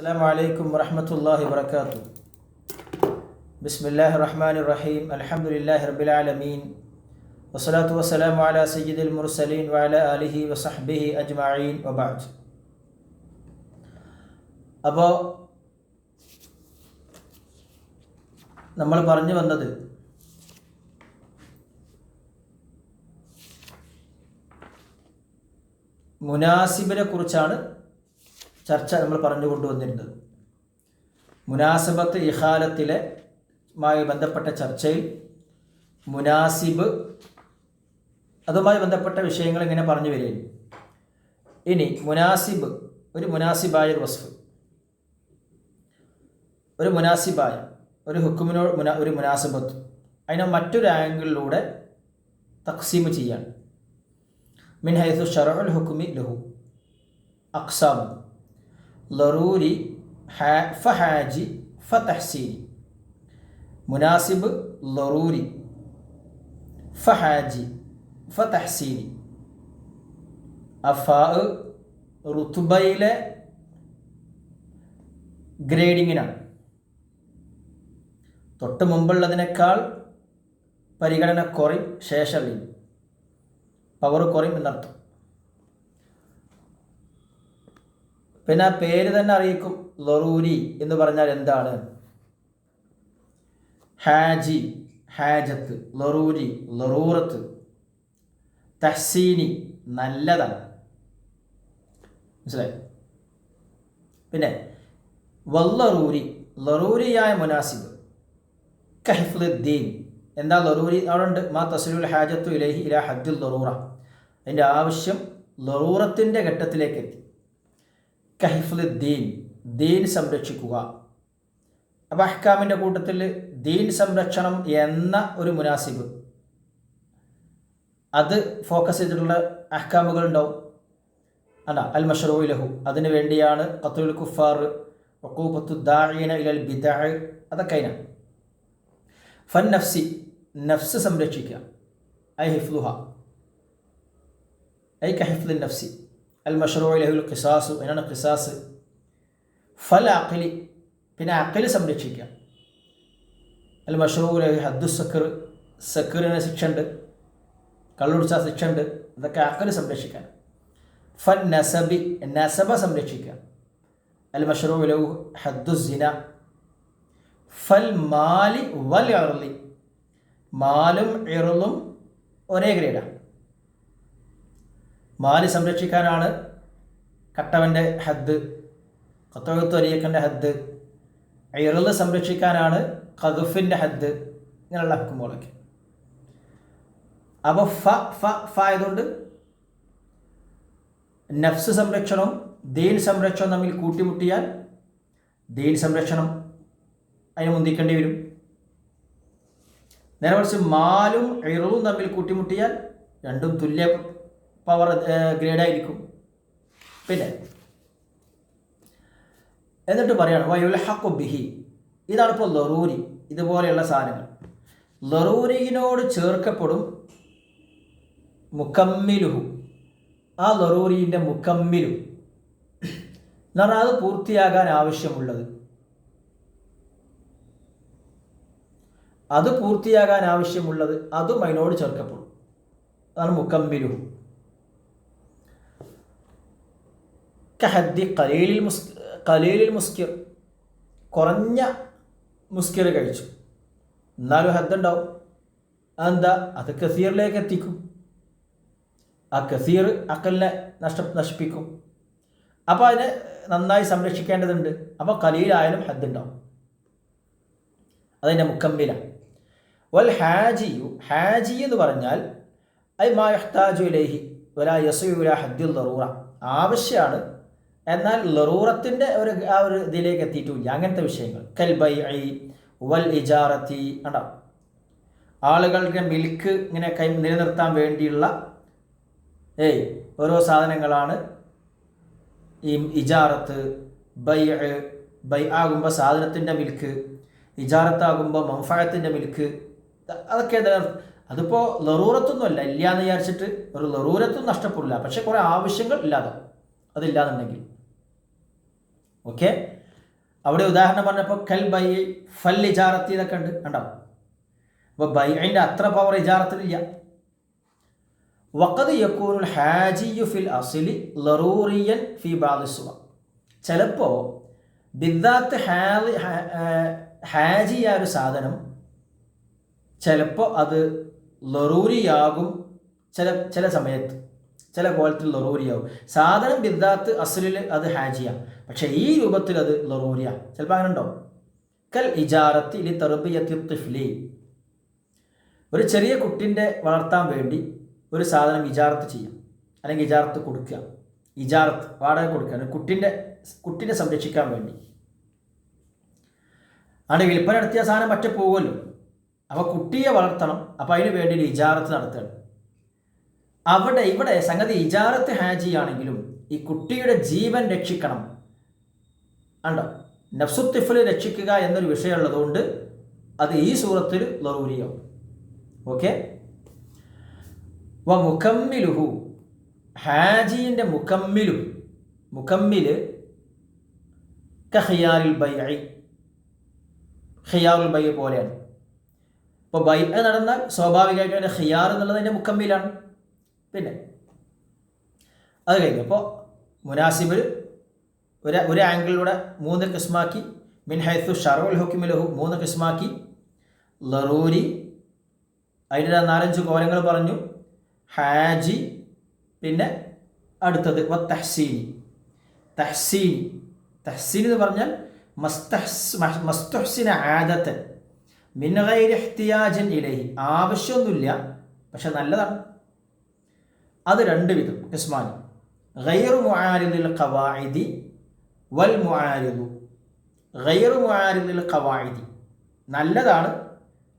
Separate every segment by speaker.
Speaker 1: السلام عليكم ورحمة الله وبركاته. بسم الله الرحمن الرحيم. الحمد لله رب العالمين والصلاة والسلام على سيد المرسلين وعلى آله وصحبه أجمعين وبعد. അപ്പോൾ നമ്മൾ പറഞ്ഞു വന്നത് മുനാസിബിനെ കുറിച്ചാണ് ചർച്ച നമ്മൾ പറഞ്ഞു കൊണ്ടുവന്നിരുന്നത്. മുനാസബത്ത് ഇഖാലത്തിലെ മായി ബന്ധപ്പെട്ട ചർച്ചയിൽ മുനാസിബ് അതുമായി ബന്ധപ്പെട്ട വിഷയങ്ങൾ ഇങ്ങനെ പറഞ്ഞു വരികയും ഇനി മുനാസിബ് ഒരു മുനാസിബായ വസ്ഫ് ഒരു മുനാസിബായ ഒരു ഹുക്കുമിനോട് ഒരു മുനാസിബത്ത് അതിനെ മറ്റൊരു ആംഗിളിലൂടെ തഖ്സീം ചെയ്യാൻ മിൻ ഹൈസു ശറഉൽ ഹുക്മി ലഹു അഖ്സാം ലറൂരി ഫഹാജി ഫതഹ്സീനി. മുനാസിബ് ലറൂരി ഫഹാജി ഫതഹ്സീനി. അഫാ റുതുബയിലെ ഗ്രേഡിങ്ങിനാണ്. തൊട്ട് മുമ്പുള്ളതിനേക്കാൾ പരിഗണന കുറയും, ശേഷം പവർ കുറയും എന്നർത്ഥം. പിന്നെ ആ പേര് തന്നെ അറിയിക്കും. ലറൂരി എന്ന് പറഞ്ഞാൽ എന്താണ്? ഹാജി ഹാജത്ത്, ലറൂരി ലറൂറത്ത്, തഹ്സീനി നല്ലതാണ്. മനസ്സിലായി? പിന്നെ വല്ലറൂരി ലറൂരിയായ മുനാസിബ് കഹിഫ്ലുദ്ദീൻ. എന്താ ലറൂരി? അവിടെ ഉണ്ട് മാ തസ്ലുൽ ഹാജത്തു ഇലൈഹി ഇലാ ഹദ്ദിൽ ലറൂറ. അതിൻ്റെ ആവശ്യം ലറൂറത്തിൻ്റെ ഘട്ടത്തിലേക്ക് എത്തി. കഹിഫ്ലുദ്ദീൻ ദീൻ സംരക്ഷിക്കുക. അപ്പോൾ അഹ്കാമിൻ്റെ കൂട്ടത്തിൽ ദീൻ സംരക്ഷണം എന്ന ഒരു മുനാസിബ് അത് ഫോക്കസ് ചെയ്തിട്ടുള്ള അഹ്കാമുകൾ ഉണ്ടാവും. അല്ല അൽ മശ്റൂ ലഹു, അതിനു വേണ്ടിയാണ് ഖത്ലുൽ കുഫാർ, ഉഖൂബത്തു ദാഇന ഇലൽ ബിദ്അ, അതൊക്കെ അതിനാണ്. ഫൻ നഫ്സി നഫ്സ് സംരക്ഷിക്കുക, ഐ ഹിഫ്ലുഹ ഐ കഹിഫ്ലുൻ നഫ്സി. അൽ മശ്റൂ ലഹുൽ ഖിസാസു, അതിനാണ് ഖിസാസ്. ഫൽ അഖ്ലി, പിന്നെ അഖ്ല് സംരക്ഷിക്കുക. അൽ മശ്റൂ ലഹു ഹദ്ദു സക്കർ, സക്കറിന് ശിക്ഷ ഉണ്ട്, കള്ളുടിച്ചാൽ ശിക്ഷ ഉണ്ട്, അതൊക്കെ അഖ്ല് സംരക്ഷിക്കാൻ. ഫൻ നസബി നസബ സംരക്ഷിക്കുക. അൽ മശ്റൂ ലഹു ഹദ്ദു സിന. ഫൽ മാലി വൽ ഇർളി, മാലും ഇർളും ഒരേ ഗ്രേഡാണ്. മാല് സംരക്ഷിക്കാനാണ് കട്ടവൻ്റെ ഹദ്ദ്, ഖത്വത്ത് അരിയക്കൻ്റെ ഹദ്ദ്. ഇർള് സംരക്ഷിക്കാനാണ് ഖദ്ഫിൻ്റെ ഹദ്ദ്. ഇങ്ങനെയുള്ള ഹക്കുമ്പോളൊക്കെ. അപ്പോൾ ഫ ആയതുകൊണ്ട് നഫ്സ് സംരക്ഷണവും ദീൻ സംരക്ഷണവും തമ്മിൽ കൂട്ടിമുട്ടിയാൽ ദീൻ സംരക്ഷണം അതിന് മുന്തിക്കേണ്ടി വരും. നേരെ മറിച്ച് മാലും ഇർളും തമ്മിൽ കൂട്ടിമുട്ടിയാൽ രണ്ടും തുല്യ പവർ ഗ്രേഡായിരിക്കും. പിന്നെ എന്നിട്ട് പറയാണ് വയുൽഹഖു ബിഹി. ഇതാണിപ്പോൾ ലറൂരി. ഇതുപോലെയുള്ള സാധനങ്ങൾ ലറൂരിയിനോട് ചേർക്കപ്പെടും മുക്കമ്മിലുഹു. ആ ലറൂരിൻ്റെ മുക്കമ്മിലു എന്ന് പറഞ്ഞാൽ അത് പൂർത്തിയാകാൻ ആവശ്യമുള്ളത്, അത് പൂർത്തിയാകാൻ ആവശ്യമുള്ളത് അതും അതിനോട് ചേർക്കപ്പെടും. അതാണ് മുക്കമ്മിലുഹു. കഹദ്ദി ഖലീലിൽ മുസ്കിർ, കുറഞ്ഞ മുസ്കിർ കഴിച്ചു, എന്നാലും ഹദ്ദുണ്ടാവും. അതെന്താ? അത് കസീറിലേക്ക് എത്തിക്കും. ആ കസീർ അക്കലിനെ നശിപ്പിക്കും. അപ്പോൾ അതിനെ നന്നായി സംരക്ഷിക്കേണ്ടതുണ്ട്. അപ്പോൾ ഖലീലായാലും ഹദ്ദുണ്ടാവും. അതിൻ്റെ മുക്കമ്മിലാണ്. വൽ ഹാജിയു, ഹാജി എന്ന് പറഞ്ഞാൽ ഐ മാ യഹ്താജു ഇലൈഹി വലാ യസ്ഉ ഇലാ ഹദ്ദിൽ ലറൂറ. ആവശ്യമാണ്, എന്നാൽ ലറൂറത്തിൻ്റെ ആ ഒരു ഇതിലേക്ക് എത്തിയിട്ടില്ല. അങ്ങനത്തെ വിഷയങ്ങൾ കൽ ബൈഇ വൽ ഇജാറത്തി ഉണ്ടാവും. ആളുകളുടെ മിൽക്ക് ഇങ്ങനെ നിലനിർത്താൻ വേണ്ടിയുള്ള ഓരോ സാധനങ്ങളാണ് ഈ ഇജാറത്ത്. ബൈ ആകുമ്പോൾ സാധനത്തിൻ്റെ മിൽക്ക്, ഇജാറത്താകുമ്പോൾ മൻഫഅത്തിൻ്റെ മിൽക്ക്, അതൊക്കെ അതിപ്പോൾ ലറൂറത്തൊന്നുമല്ല, ഇല്ല എന്ന് വിചാരിച്ചിട്ട് ഒരു ലറൂരത്തും നഷ്ടപ്പെടില്ല. പക്ഷെ കുറേ ആവശ്യങ്ങൾ ഇല്ലാതെ അതില്ലാന്നുണ്ടെങ്കിൽ ഓക്കെ. അവിടെ ഉദാഹരണം പറഞ്ഞപ്പോൾ കൽ ബൈ, ഫൽ ഇജാറത്തി ഇതൊക്കെ ഉണ്ട്, കണ്ടോ? അപ്പോൾ ബൈഇൻ്റെ അത്ര പവർ ഇജാറത്തിലില്ല. വഖദ് യകൂനുൽ ഹാജിയു ഫിൽ അസ്ലി ലറൂറിയൻ ഫി ബഅദി സുവർ. ചിലപ്പോൾ ബിദ്ദാത്ത് ഹാജിയായ ഒരു സാധനം ചിലപ്പോൾ അത് ലറൂരിയാകും, ചില സമയത്ത് ചില കോലത്തിൽ ലറൂരിയാകും. സാധനം ബിദ്ദാത്ത് അസ്ലിൽ അത് ഹാജിയ, പക്ഷേ ഈ രൂപത്തിൽ അത് ലറൂരിയ. ചിലപ്പോൾ അങ്ങനെ ഉണ്ടോ? കൽ ഇജാറത്തി ലി തർബിയത്തി തിഫ്ലി. ഒരു ചെറിയ കുട്ടിൻ്റെ വളർത്താൻ വേണ്ടി ഒരു സാധനം ഇജാറത്ത് ചെയ്യാം, അല്ലെങ്കിൽ ഇജാറത്ത് കൊടുക്കുക, ഇജാറത്ത് വാടക കൊടുക്കുക, കുട്ടിനെ സംരക്ഷിക്കാൻ വേണ്ടി. ആണ് വിൽപ്പന നടത്തിയ സാധനം മറ്റേ പോകുമല്ലോ, അപ്പോൾ കുട്ടിയെ വളർത്തണം, അപ്പോൾ അതിന് വേണ്ടി ഒരു ഇജാറത്ത് നടത്തുകയാണ്. ഇവിടെ സംഗതി ഇജാറത്ത് ഹാജിയാണെങ്കിലും ഈ കുട്ടിയുടെ ജീവൻ രക്ഷിക്കണം, ഉണ്ടോ? നഫ്സുത്തിഫില് രക്ഷിക്കുക എന്നൊരു വിഷയമുള്ളതുകൊണ്ട് അത് ഈ സൂറത്തിൽ ലറൂരിയാവും. ഓക്കെ. മുക്കമ്മിലുഹു, ഹാജിൻ്റെ മുക്കമ്മില് ഖിയാറുൽ ബൈഇ, ഖിയാറുൽ ബൈഇ പോലെയാണ്. ഇപ്പോൾ ബൈ നടന്നാൽ സ്വാഭാവികമായിട്ടും അതിൻ്റെ ഖിയാർ എന്നുള്ളത് അതിൻ്റെ മുക്കമ്മിലാണ്. പിന്നെ അത് കഴിഞ്ഞു അപ്പോൾ മുനാസിബിൽ ഒരു ആംഗിളിലൂടെ 3 കിസ്മാക്കി, മിൻ ഹൈത്തു ഷറഉൽ ഹുക്മി ലഹു 3 കിസ്മാക്കി, ലറൂരി അതിൻ്റെ 4-5 കോലങ്ങൾ പറഞ്ഞു, ഹാജി, പിന്നെ അടുത്തത് തഹ്സീൻ എന്ന് പറഞ്ഞാൽ മസ്തുഹ്സിന ആദത്തൻ മിൻ ഗൈരി ഇഹ്തിയാജിൻ ഇലൈഹി, ആവശ്യമൊന്നുമില്ല പക്ഷെ നല്ലതാണ്. അത് 2 വിധം കിസ്മാനി. ഗൈറു മുആരിദിൽ ഖവാഇദി വൽ മുആരിദു. ഗൈറു മുആരിദിൽ ഖവാഇദി നല്ലതാണ്,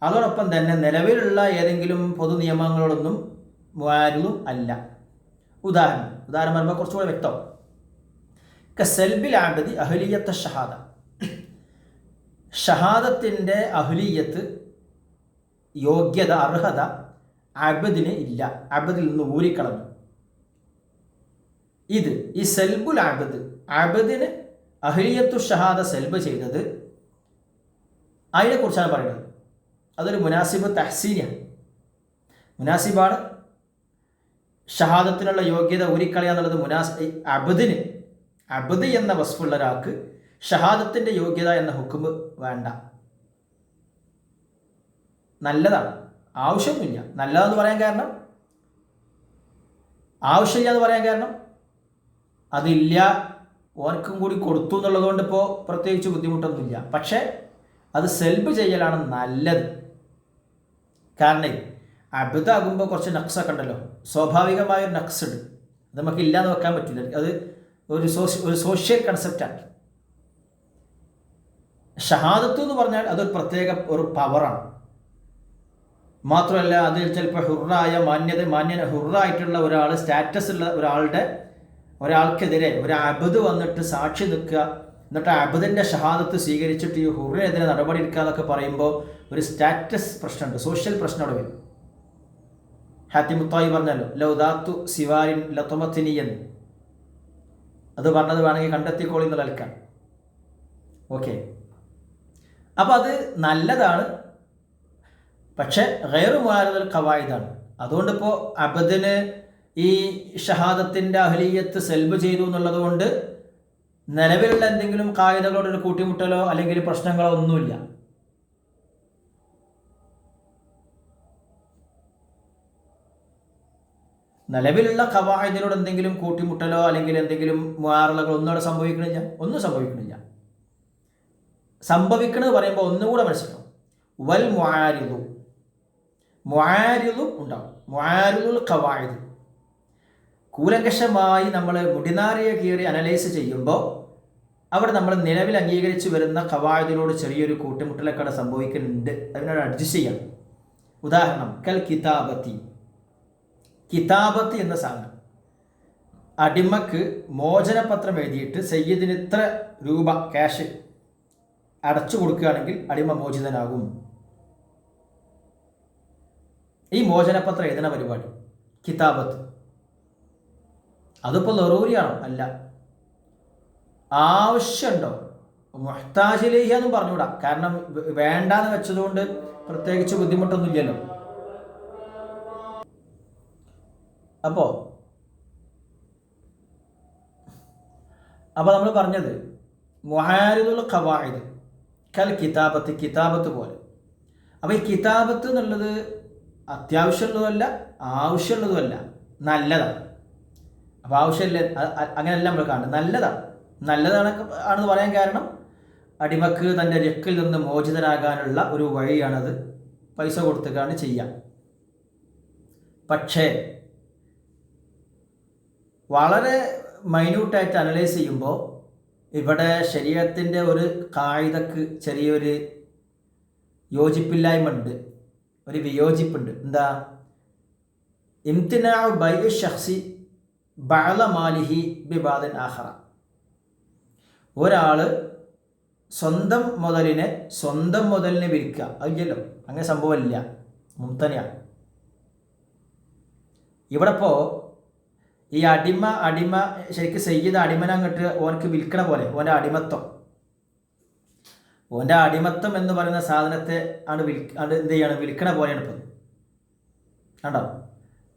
Speaker 1: അതോടൊപ്പം തന്നെ നിലവിലുള്ള ഏതെങ്കിലും പൊതു നിയമങ്ങളോടൊന്നും മുആരിദും അല്ല. ഉദാഹരണം പറയുമ്പോൾ കുറച്ചുകൂടെ വ്യക്തം. കസൽബിൽ ആബദി അഹ്ലിയത്ത് ഷഹാദ, ഷഹാദത്തിൻ്റെ അഹ്ലിയത്ത് യോഗ്യത അർഹത അബദിന് ഇല്ല, അബദിൽ നിന്ന് ഊരിക്കളഞ്ഞു. ഈ സെൽബുൽ അബദിന് അഹ്ലിയത്തു ഷഹാദ സെൽബ് ചെയ്തത്, അതിനെക്കുറിച്ചാണ് പറയുന്നത്. അതൊരു മുനാസിബ് തഹ്സീനിയാണ്, മുനാസിബാണ്. ഷഹാദത്തിനുള്ള യോഗ്യത ഊരിക്കളയുക എന്നുള്ളത് അബദ് എന്ന വസ്ഫുള്ള ഒരാൾക്ക് ഷഹാദത്തിൻ്റെ യോഗ്യത എന്ന ഹുക്മ് വേണ്ട, നല്ലതാണ്, ആവശ്യമൊന്നുമില്ല. നല്ലതെന്ന് പറയാൻ കാരണം, ആവശ്യമില്ല എന്ന് പറയാൻ കാരണം അതില്ല, ഓനക്കും കൂടി കൊടുത്തു എന്നുള്ളതുകൊണ്ട് ഇപ്പോൾ പ്രത്യേകിച്ച് ബുദ്ധിമുട്ടൊന്നുമില്ല. പക്ഷേ അത് സെൽബ് ചെയ്യലാണ് നല്ലത്. കാരണം അബദാകുമ്പോൾ കുറച്ച് നക്സൊക്കെ ഉണ്ടല്ലോ, സ്വാഭാവികമായൊരു നക്സ് ഉണ്ട്, അത് നമുക്ക് ഇല്ലാന്ന് വെക്കാൻ പറ്റില്ല. അത് ഒരു സോഷ്യൽ കൺസെപ്റ്റാണ്. ഷഹാദത്ത് എന്ന് പറഞ്ഞാൽ അതൊരു പ്രത്യേക ഒരു പവറാണ്. മാത്രമല്ല അതിൽ ചിലപ്പോൾ ഹുറായിട്ടുള്ള ഒരാൾ, സ്റ്റാറ്റസ് ഉള്ള ഒരാൾക്കെതിരെ ഒരു അബദ് വന്നിട്ട് സാക്ഷി നിൽക്കുക, എന്നിട്ട് അബദിൻ്റെ ഷഹാദത്ത് സ്വീകരിച്ചിട്ട് ഈ ഹുറിനെതിരെ നടപടി എടുക്കുക എന്നൊക്കെ പറയുമ്പോൾ ഒരു സ്റ്റാറ്റസ് പ്രശ്നമുണ്ട്, സോഷ്യൽ പ്രശ്നം അവിടെ വരും. ഹാത്തിമുത്തായി പറഞ്ഞല്ലോ, ലൗദാത്തു സിവാരിൻ ലത്തുമത്തിനി എന്ന്, അത് പറഞ്ഞത് വേണമെങ്കിൽ കണ്ടെത്തിക്കോളി എന്നുള്ള നിലക്കാണ്. ഓക്കെ. അപ്പോൾ അത് നല്ലതാണ്, പക്ഷെ ഗൈറു മുആരിദുൽ ഖവായിദാണ്. അതുകൊണ്ടിപ്പോൾ അബദിന് ഈ ഷഹാദത്തിൻ്റെ അഹ്ലിയത്ത് സെൽബ് ചെയ്തു എന്നുള്ളത് കൊണ്ട് നിലവിലുള്ള എന്തെങ്കിലും കായികകളോടൊരു കൂട്ടിമുട്ടലോ അല്ലെങ്കിൽ പ്രശ്നങ്ങളോ ഒന്നുമില്ല. നിലവിലുള്ള ഖവായിദിനോട് എന്തെങ്കിലും കൂട്ടിമുട്ടലോ അല്ലെങ്കിൽ എന്തെങ്കിലും മുആറളകളോ ഒന്നും അവിടെ ഒന്നും സംഭവിക്കണില്ല. സംഭവിക്കണമെന്ന് പറയുമ്പോൾ ഒന്നുകൂടെ മനസ്സിലാവും. വൽ മുആരിദും ഉണ്ടാവും, മുആരിദുൽ ഖവായിദ്. കൂലങ്കഷമായി നമ്മൾ മുടിനാറിയ കീറി അനലൈസ് ചെയ്യുമ്പോൾ അവിടെ നമ്മൾ നിലവിൽ അംഗീകരിച്ച് വരുന്ന ഖവായിദിനോട് ചെറിയൊരു കൂട്ടിമുട്ടലൊക്കെ അവിടെ സംഭവിക്കുന്നുണ്ട്, അതിനോട് അഡ്ജസ്റ്റ് ചെയ്യണം. ഉദാഹരണം കൽ കിതാബത്തി എന്ന സാധനം, അടിമക്ക് മോചനപത്രം എഴുതിയിട്ട് സയ്യിദിന് ഇത്ര രൂപ ക്യാഷ് അടച്ചു കൊടുക്കുകയാണെങ്കിൽ അടിമ മോചിതനാകും. ഈ മോചനപത്രം എഴുതുന്ന പരിപാടി കിതാബത്ത്, അതിപ്പോൾ ലറൂരിയാണോ? അല്ല. ആവശ്യമുണ്ടോ? മുഹ്താജിലേഹി എന്നും പറഞ്ഞുകൂടാ, കാരണം വേണ്ടാന്ന് വെച്ചതുകൊണ്ട് പ്രത്യേകിച്ച് ബുദ്ധിമുട്ടൊന്നുമില്ലല്ലോ. അപ്പോൾ നമ്മൾ പറഞ്ഞത് മുഹാരിദുൽ ഖവായിദ് കൽ കിതാബത്ത്, കിതാബത്ത് പോലെ. അപ്പോൾ ഈ കിതാബത്ത് എന്നുള്ളത് അത്യാവശ്യമുള്ളതുമല്ല ആവശ്യമുള്ളതുമല്ല, നല്ലതാണ്. അപ്പോൾ ആവശ്യമില്ല അങ്ങനെയല്ല നമ്മൾ കാണുന്നത്, നല്ലതാണ് ആണെന്ന് പറയാൻ കാരണം അടിമക്ക് തൻ്റെ രക്കിൽ നിന്ന് മോചിതനാകാനുള്ള ഒരു വഴിയാണത്, പൈസ കൊടുത്തുകാണ് ചെയ്യാം. പക്ഷേ വളരെ മൈന്യൂട്ടായിട്ട് അനലൈസ് ചെയ്യുമ്പോൾ ഇവിടെ ശരീഅത്തിൻ്റെ ഒരു കായിദക്ക് ചെറിയൊരു യോജിപ്പില്ലായ്മ ഉണ്ട്, ഒരു വിയോജിപ്പുണ്ട്. എന്താ? ഇംതിനാഉ ബൈഇ ശഖ്സി ബഅദ മാലിഹി ബിബഅദിൻ ആഖറ. ഒരാൾ സ്വന്തം മുതലിനെ വിൽക്കുക, അതില്ലല്ലോ, അങ്ങനെ സംഭവമില്ല, മുംതനിയാണ്. ഇവിടെ ഇപ്പോൾ ഈ അടിമ ശരിക്കും സയ്യിദ് അടിമനെ അങ്ങോട്ട് ഓനക്ക് വിൽക്കണ പോലെ ഓൻ്റെ അടിമത്തം എന്ന് പറയുന്ന സാധനത്തെ ആണ് എന്ത് ചെയ്യാണ്, വിൽക്കണ പോലെയാണ് ഇപ്പം. കണ്ടോ?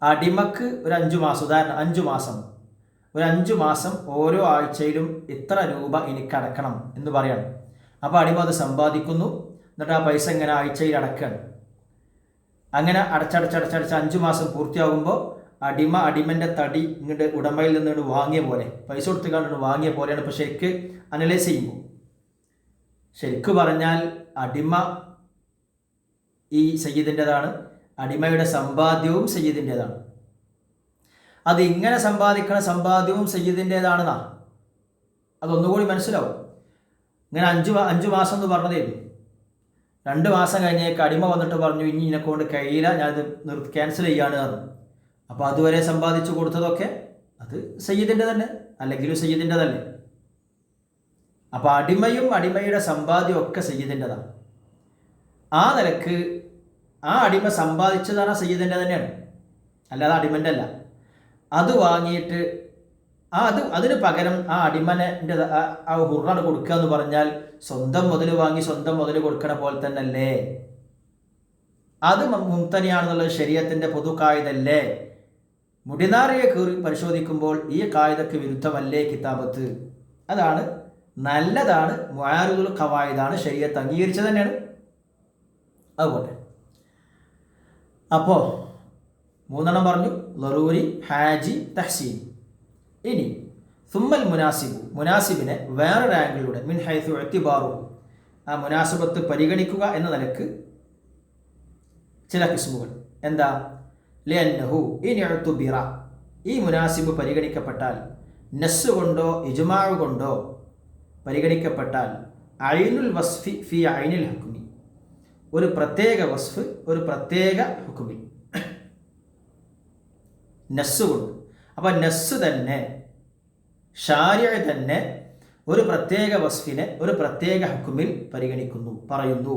Speaker 1: അടിമക്ക് ഒരു 5 മാസം, ഉദാഹരണം 5 മാസം, ഒരു 5 മാസം ഓരോ ആഴ്ചയിലും ഇത്ര രൂപ എനിക്ക് അടക്കണം എന്ന് പറയണം. അപ്പോൾ അടിമ അത് സമ്പാദിക്കുന്നു, എന്നിട്ട് ആ പൈസ ഇങ്ങനെ ആഴ്ചയിൽ അടക്കുകയാണ്. അങ്ങനെ അടച്ചടച്ചടച്ചടച്ച് 5 മാസം പൂർത്തിയാകുമ്പോൾ അടിമൻ്റെ തടി ഇങ്ങോട്ട് ഉടമയിൽ നിന്ന് വാങ്ങിയ പോലെ, പൈസ കൊടുത്തുകൊണ്ട് വാങ്ങിയ പോലെയാണ് ഇപ്പോൾ ശരിക്ക് അനലൈസ് ചെയ്യുമ്പോൾ. ശരിക്കു പറഞ്ഞാൽ അടിമ ഈ സയ്യിദിൻ്റെതാണ്, അടിമയുടെ സമ്പാദ്യവും സയ്യിദിൻ്റെതാണ്. അത് ഇങ്ങനെ സമ്പാദിക്കണ സമ്പാദ്യവും സയ്യിദിൻ്റെതാണെന്നാ, അതൊന്നുകൂടി മനസ്സിലാവും. ഇങ്ങനെ 5 മാസം എന്ന് പറഞ്ഞതായിരുന്നു. 2 മാസം കഴിഞ്ഞേക്ക് അടിമ വന്നിട്ട് പറഞ്ഞു, ഇനി ഇതിനെക്കൊണ്ട് കഴിയില്ല, ഞാനിത് ക്യാൻസൽ ചെയ്യാണ് പറഞ്ഞു. അപ്പോൾ അതുവരെ സമ്പാദിച്ചു കൊടുത്തതൊക്കെ അത് സയ്യിദിൻ്റെ തന്നെ, അല്ലെങ്കിലും സയ്യിദിൻ്റെതല്ലേ. അപ്പോൾ അടിമയുടെ സമ്പാദ്യം ഒക്കെ സയ്യിദിൻ്റെതാണ്. ആ നിലക്ക് ആ അടിമ സമ്പാദിച്ചതാണ് സയ്യിദിൻ്റെ തന്നെയാണ്, അല്ലാതെ അടിമൻ്റെ അല്ല. അത് വാങ്ങിയിട്ട് അതിന് പകരം ആ അടിമനെ ആ ഹുറാണ് കൊടുക്കുക എന്ന് പറഞ്ഞാൽ സ്വന്തം മുതൽ വാങ്ങി സ്വന്തം മുതൽ കൊടുക്കണ പോലെ തന്നെ അല്ലേ? അത് മുംതനിയാണെന്നുള്ളത് ശരീഅത്തിൻ്റെ പൊതു കായിദല്ലേ? മുടിനാറിയെ കീറി പരിശോധിക്കുമ്പോൾ ഈ കായിദക്ക് വിരുദ്ധമല്ലേ കിതാബത്ത്? അതാണ് നല്ലതാണ്, മുആരിദുൽ ഖവായിദാണ്, ശരീഅത്ത് അംഗീകരിച്ചത് തന്നെയാണ്. അതുപോലെ അപ്പോൾ 3 പറഞ്ഞു, ലറൂരി, ഹാജി, തഹ്സീൻ. ഇനി സുമ്മൽ മുനാസിബിനെ വേറൊരു ആംഗിളിലൂടെ മിൻ ഹൈസു ഇഅ്തിബാറു, ആ മുനാസിബത്ത് പരിഗണിക്കുക എന്ന നിലക്ക് ചില കിസ്മുകൾ. എന്താ? ലിഅന്നഹു ഇൻ ഉഅ്തുബിറ, ഈ മുനാസിബ് പരിഗണിക്കപ്പെട്ടാൽ, നസ്സ് കൊണ്ടോ ഇജ്മാഉ കൊണ്ടോ പരിഗണിക്കപ്പെട്ടാൽ, ഐനുൽ വസ്ഫി ഫി ഐനിൽ ഹുക്മി, ഒരു പ്രത്യേക വസ്ഫ് ഒരു പ്രത്യേക ഹുക്മിൽ, നസ്സ് കൊണ്ട്. അപ്പം നസ്സ് തന്നെ, ശാരിഅ തന്നെ ഒരു പ്രത്യേക വസ്ഫിനെ ഒരു പ്രത്യേക ഹുക്മിൽ പരിഗണിക്കുന്നു, പറയുന്നു.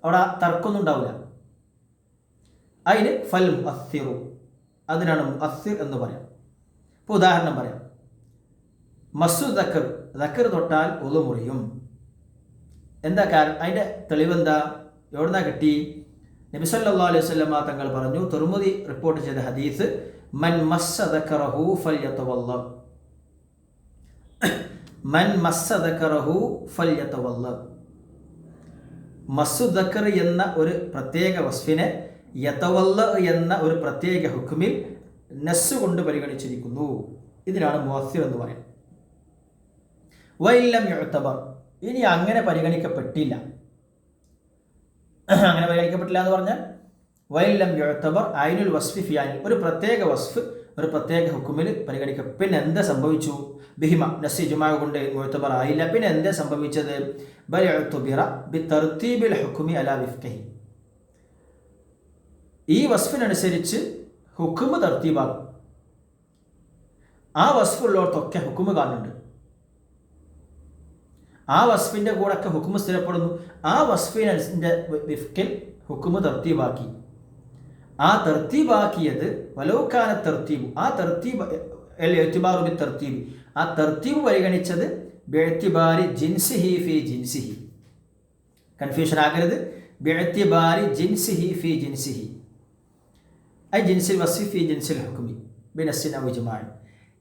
Speaker 1: അവിടെ തർക്കമൊന്നും ഉണ്ടാവില്ല. അതിന് ഫൽ മുഅസ്സിറു, അതിനാണ് മുഅസ്സിർ എന്ന് പറയാം. ഇപ്പോൾ ഉദാഹരണം പറയാം. മസ്സു ദക്കർ തൊട്ടാൽ ഉളു മുറിയും. എന്താ കാരണം? അതിൻ്റെ തെളിവെന്താ? എവിടുന്നാ കിട്ടി? നബി സല്ലല്ലാഹു അലൈഹി വസല്ലമ തങ്ങൾ പറഞ്ഞു, തിർമിദി റിപ്പോർട്ട് ചെയ്ത ഹദീസ്, മൻ മസ്സ ദക്കറഹു ഫൽയതവല്ല, മൻ മസ്സ ദക്കറഹു ഫൽയതവല്ല. മസ്സു ദക്കർ എന്ന ഒരു പ്രത്യേക വസ്ഫിനെ യതവല്ല എന്ന ഒരു പ്രത്യേക ഹുക്മിൽ നസ്സ് കൊണ്ട് പരിഗണിച്ചിരിക്കുന്നു. ഇതിനാണ് മുഅസ്സിർ എന്ന് പറയുന്നത്. വഇല്ലം യുഅ്തബർ, ഇനി അങ്ങനെ പരിഗണിക്കപ്പെട്ടില്ല. അങ്ങനെ പരിഗണിക്കപ്പെട്ടില്ല എന്ന് പറഞ്ഞാൽ വഇല്ലം യുഅ്തബർ ഐനുൽ വസ്ഫി ഫി ഐൻ, ഒരു പ്രത്യേക വസ്ഫ് ഒരു പ്രത്യേക ഹുക്മിൽ പിന്നെ എന്താ സംഭവിച്ചു? ബിഹിമ, നസ്സ് ഇജ്മാ കൊണ്ട് മുഅ്തബർ ആയില്ല. പിന്നെ എന്താ സംഭവിച്ചത്? ബൽ ഉഅ്തുബിറ ബിതർതീബിൽ ഹുക്മി അലാ വിഫ്ഖിഹി, ഈ വസ്ഫിനനുസരിച്ച് ഹുക്മ് തർത്തീബാകും. ആ വസ്ഫുള്ളവർക്കൊക്കെ ഹുക്മ് കാണുന്നുണ്ട്, ആ വസ്ഫിൻ്റെ കൂടെയൊക്കെ ഹുക്മ് സ്ഥിരപ്പെടുന്നു. ആ വസ്ഫിൻ്റെ വിഫ്ഖിൽ ഹുക്മ് തർത്തീബാക്കി. ആ തർത്തീബാക്കിയത് വലൗകാന തർത്തീബ്, ആ തർത്തീബ് എത്തിബാറു ബി തർത്തീബ്, ആ തർത്തീബ് പരിഗണിച്ചത് ബിഅ്തിബാരി ജിൻസിഹി ഫി ജിൻസിഹി. കൺഫ്യൂഷൻ ആകരുത്. ബിഅ്തിബാരി ജിൻസിഹി ഫി ജിൻസിഹി ഐ ജിൻസിൽ വസ്ഫി ഫി ജിൻസിൽ ഹുക്മി ബിനസ്സിൻ ഔ ഇജ്മാഇൻ.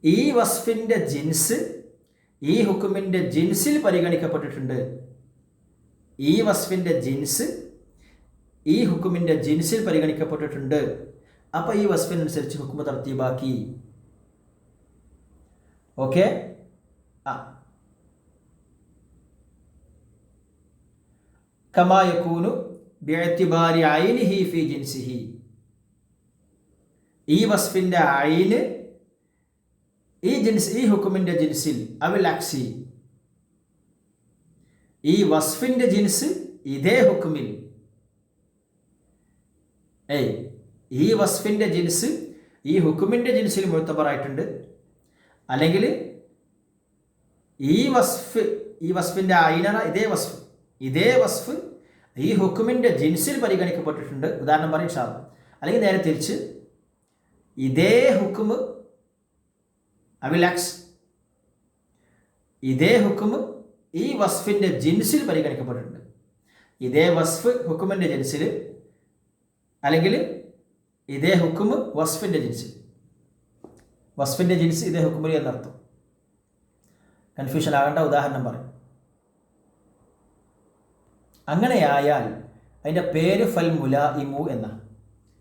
Speaker 1: ഈ വസ്ഫിൻ്റെ ജിൻസ് ഈ ഹുക്കുമിൻ്റെ ജിൻസിൽ പരിഗണിക്കപ്പെട്ടിട്ടുണ്ട്. ഈ വസ്ഫിൻ്റെ ജിൻസ് ഈ ഹുക്കുമിൻ്റെ ജിൻസിൽ പരിഗണിക്കപ്പെട്ടിട്ടുണ്ട്. അപ്പോൾ ഈ വസ്ഫിനനുസരിച്ച് ഹുക്കുമ് തർത്തീബാക്കി. ഓക്കെ. കമാ യകൂനു ബിഅ്തിബാരി ഐനിഹി ഫി ജിൻസിഹി. ഈ വസ്ഫിൻ്റെ ഐന് ഈ ഹുക്കുമിൻ്റെ ജിൻസിൽ അവിൽ അക്സി, ഈ വസ്ഫിൻ്റെ ജിൻസ് ഇതേ ഹുക്കുമിൽ, ഈ വസ്ഫിൻ്റെ ജിൻസ് ഈ ഹുക്കുമിൻ്റെ ജിൻസിൽ മുഅ്തബറായിട്ടുണ്ട്. അല്ലെങ്കിൽ ഈ വസ്ഫിൻ്റെ ഐനാണ് ഇതേ വസ്ഫ് ഈ ഹുക്കുമിൻ്റെ ജിൻസിൽ പരിഗണിക്കപ്പെട്ടിട്ടുണ്ട്. ഉദാഹരണം പറയും ഇൻഷാ അല്ലാഹ്. അല്ലെങ്കിൽ നേരെ തിരിച്ച് ഇതേ ഹുക്കുമ് അവിലാക്സ്, ഇതേ ഹുക്കുമ് ഈ വസ്ഫിൻ്റെ ജിൻസിൽ പരിഗണിക്കപ്പെട്ടിട്ടുണ്ട്. ഇതേ വസ്ഫ് ഹുക്കുമിൻ്റെ ജിൻസിൽ, അല്ലെങ്കിൽ ഇതേ ഹുക്കുമ് വസ്ഫിൻ്റെ ജിൻസിൽ. വസ്ഫിൻ്റെ ജിൻസ് ഇതേ ഹുക്കുമിൽ എന്നർത്ഥം. കൺഫ്യൂഷൻ ആകേണ്ട. ഉദാഹരണം പറയും. അങ്ങനെയായാൽ അതിൻ്റെ പേര് ഫൽ മുലായിമു എന്നാണ്.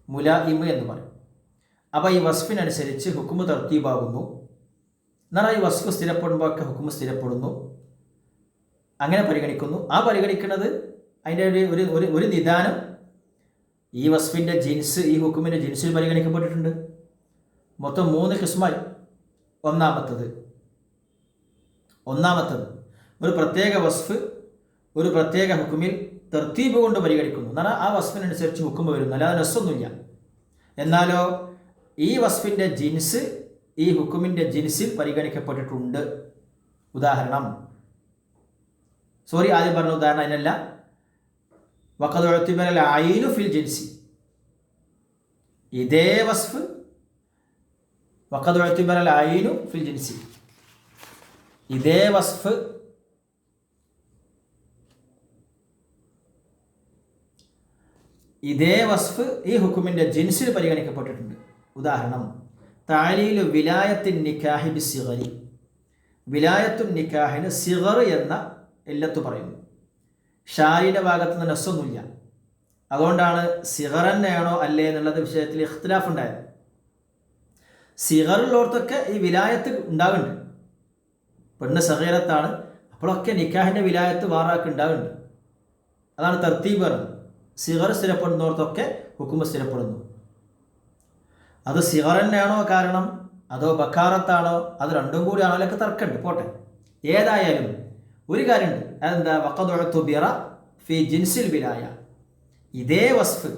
Speaker 1: മുലായിമു എന്ന് പറയും. അപ്പോൾ ഈ വസ്ഫിനനുസരിച്ച് ഹുക്കുമ് തർത്തീബാകുന്നു. എന്നാൽ ഈ വസ്ഫ് സ്ഥിരപ്പെടുമ്പോൾ ഒക്കെ ഹുക്കുമ് സ്ഥിരപ്പെടുന്നു. അങ്ങനെ പരിഗണിക്കുന്നു. ആ പരിഗണിക്കുന്നത് അതിൻ്റെ ഒരു നിദാനം ഈ വസ്ഫിൻ്റെ ജിൻസ് ഈ ഹുക്കുമിൻ്റെ ജിൻസിൽ പരിഗണിക്കപ്പെട്ടിട്ടുണ്ട്. മൊത്തം 3 ഖിസ്മായി. ഒന്നാമത്തത് ഒരു പ്രത്യേക വസ്ഫ് ഒരു പ്രത്യേക ഹുക്കുമിൽ തർത്തീബ് കൊണ്ട് പരിഗണിക്കുന്നു. എന്നാൽ ആ വസ്ഫിനനുസരിച്ച് ഹുക്കുമ് വരുന്നു, അല്ലാതെ നസ്സൊന്നുമില്ല. എന്നാലോ ഈ വസ്ഫിൻ്റെ ജിൻസ് ഈ ഹുക്കുമിൻ്റെ ജിൻസിൽ പരിഗണിക്കപ്പെട്ടിട്ടുണ്ട്. ഉദാഹരണം ആദ്യം പറഞ്ഞ ഉദാഹരണം അതിനല്ല. വഖദ് ഉഅ്തിബറൽ ഐനു ഫിൽ ജിൻസി. ഇതേ വസ്ഫ് വഖദ് ഉഅ്തിബറൽ ഐനു ഫിൽ ജിൻസി, ഇതേ വസ്ഫ് ഈ ഹുക്കുമിൻ്റെ ജിൻസിൽ പരിഗണിക്കപ്പെട്ടിട്ടുണ്ട്. ഉദാഹരണം തഅലീലു വിലായത്തിൻ നിക്കാഹി ബിസ്സിഗരി. വിലായത്തുൻ നിക്കാഹിന് സിഗർ എന്ന ഇല്ലത്ത് പറയുന്നു. ഷാരിയുടെ ഭാഗത്ത് നിന്ന് നസ്സൊന്നുമില്ല. അതുകൊണ്ടാണ് സിഗർ തന്നെയാണോ അല്ലേ എന്നുള്ളത് വിഷയത്തിൽ ഇഖ്തിലാഫ് ഉണ്ടായത്. സിഗറുള്ളവർക്കൊക്കെ ഈ വിലായത്ത് ഉണ്ടാകുന്നുണ്ട്. പെണ്ണ് സഗീറത്താണ്, അപ്പോഴൊക്കെ നിക്കാഹിൻ്റെ വിലായത്ത് വാറാക്ക് ഉണ്ടാകുന്നുണ്ട്. അതാണ് തർത്തീബ് പറയുന്നത്. സിഗർ സ്ഥിരപ്പെടുന്നവർക്കൊക്കെ ഹുക്കുമ് സ്ഥിരപ്പെടുന്നു. അത് സിഗർ തന്നെയാണോ കാരണം, അതോ ബക്കാറത്താണോ, അത് രണ്ടും കൂടിയാണോ എന്നൊക്കെ തർക്കമുണ്ട്. പോട്ടെ, ഏതായാലും ഒരു കാര്യമുണ്ട്. അതെന്താ? വഖദ് ഉഅ്തിബറ ഫി ജിൻസിൽ വിലായ. ഇതേ വസ്ഫ്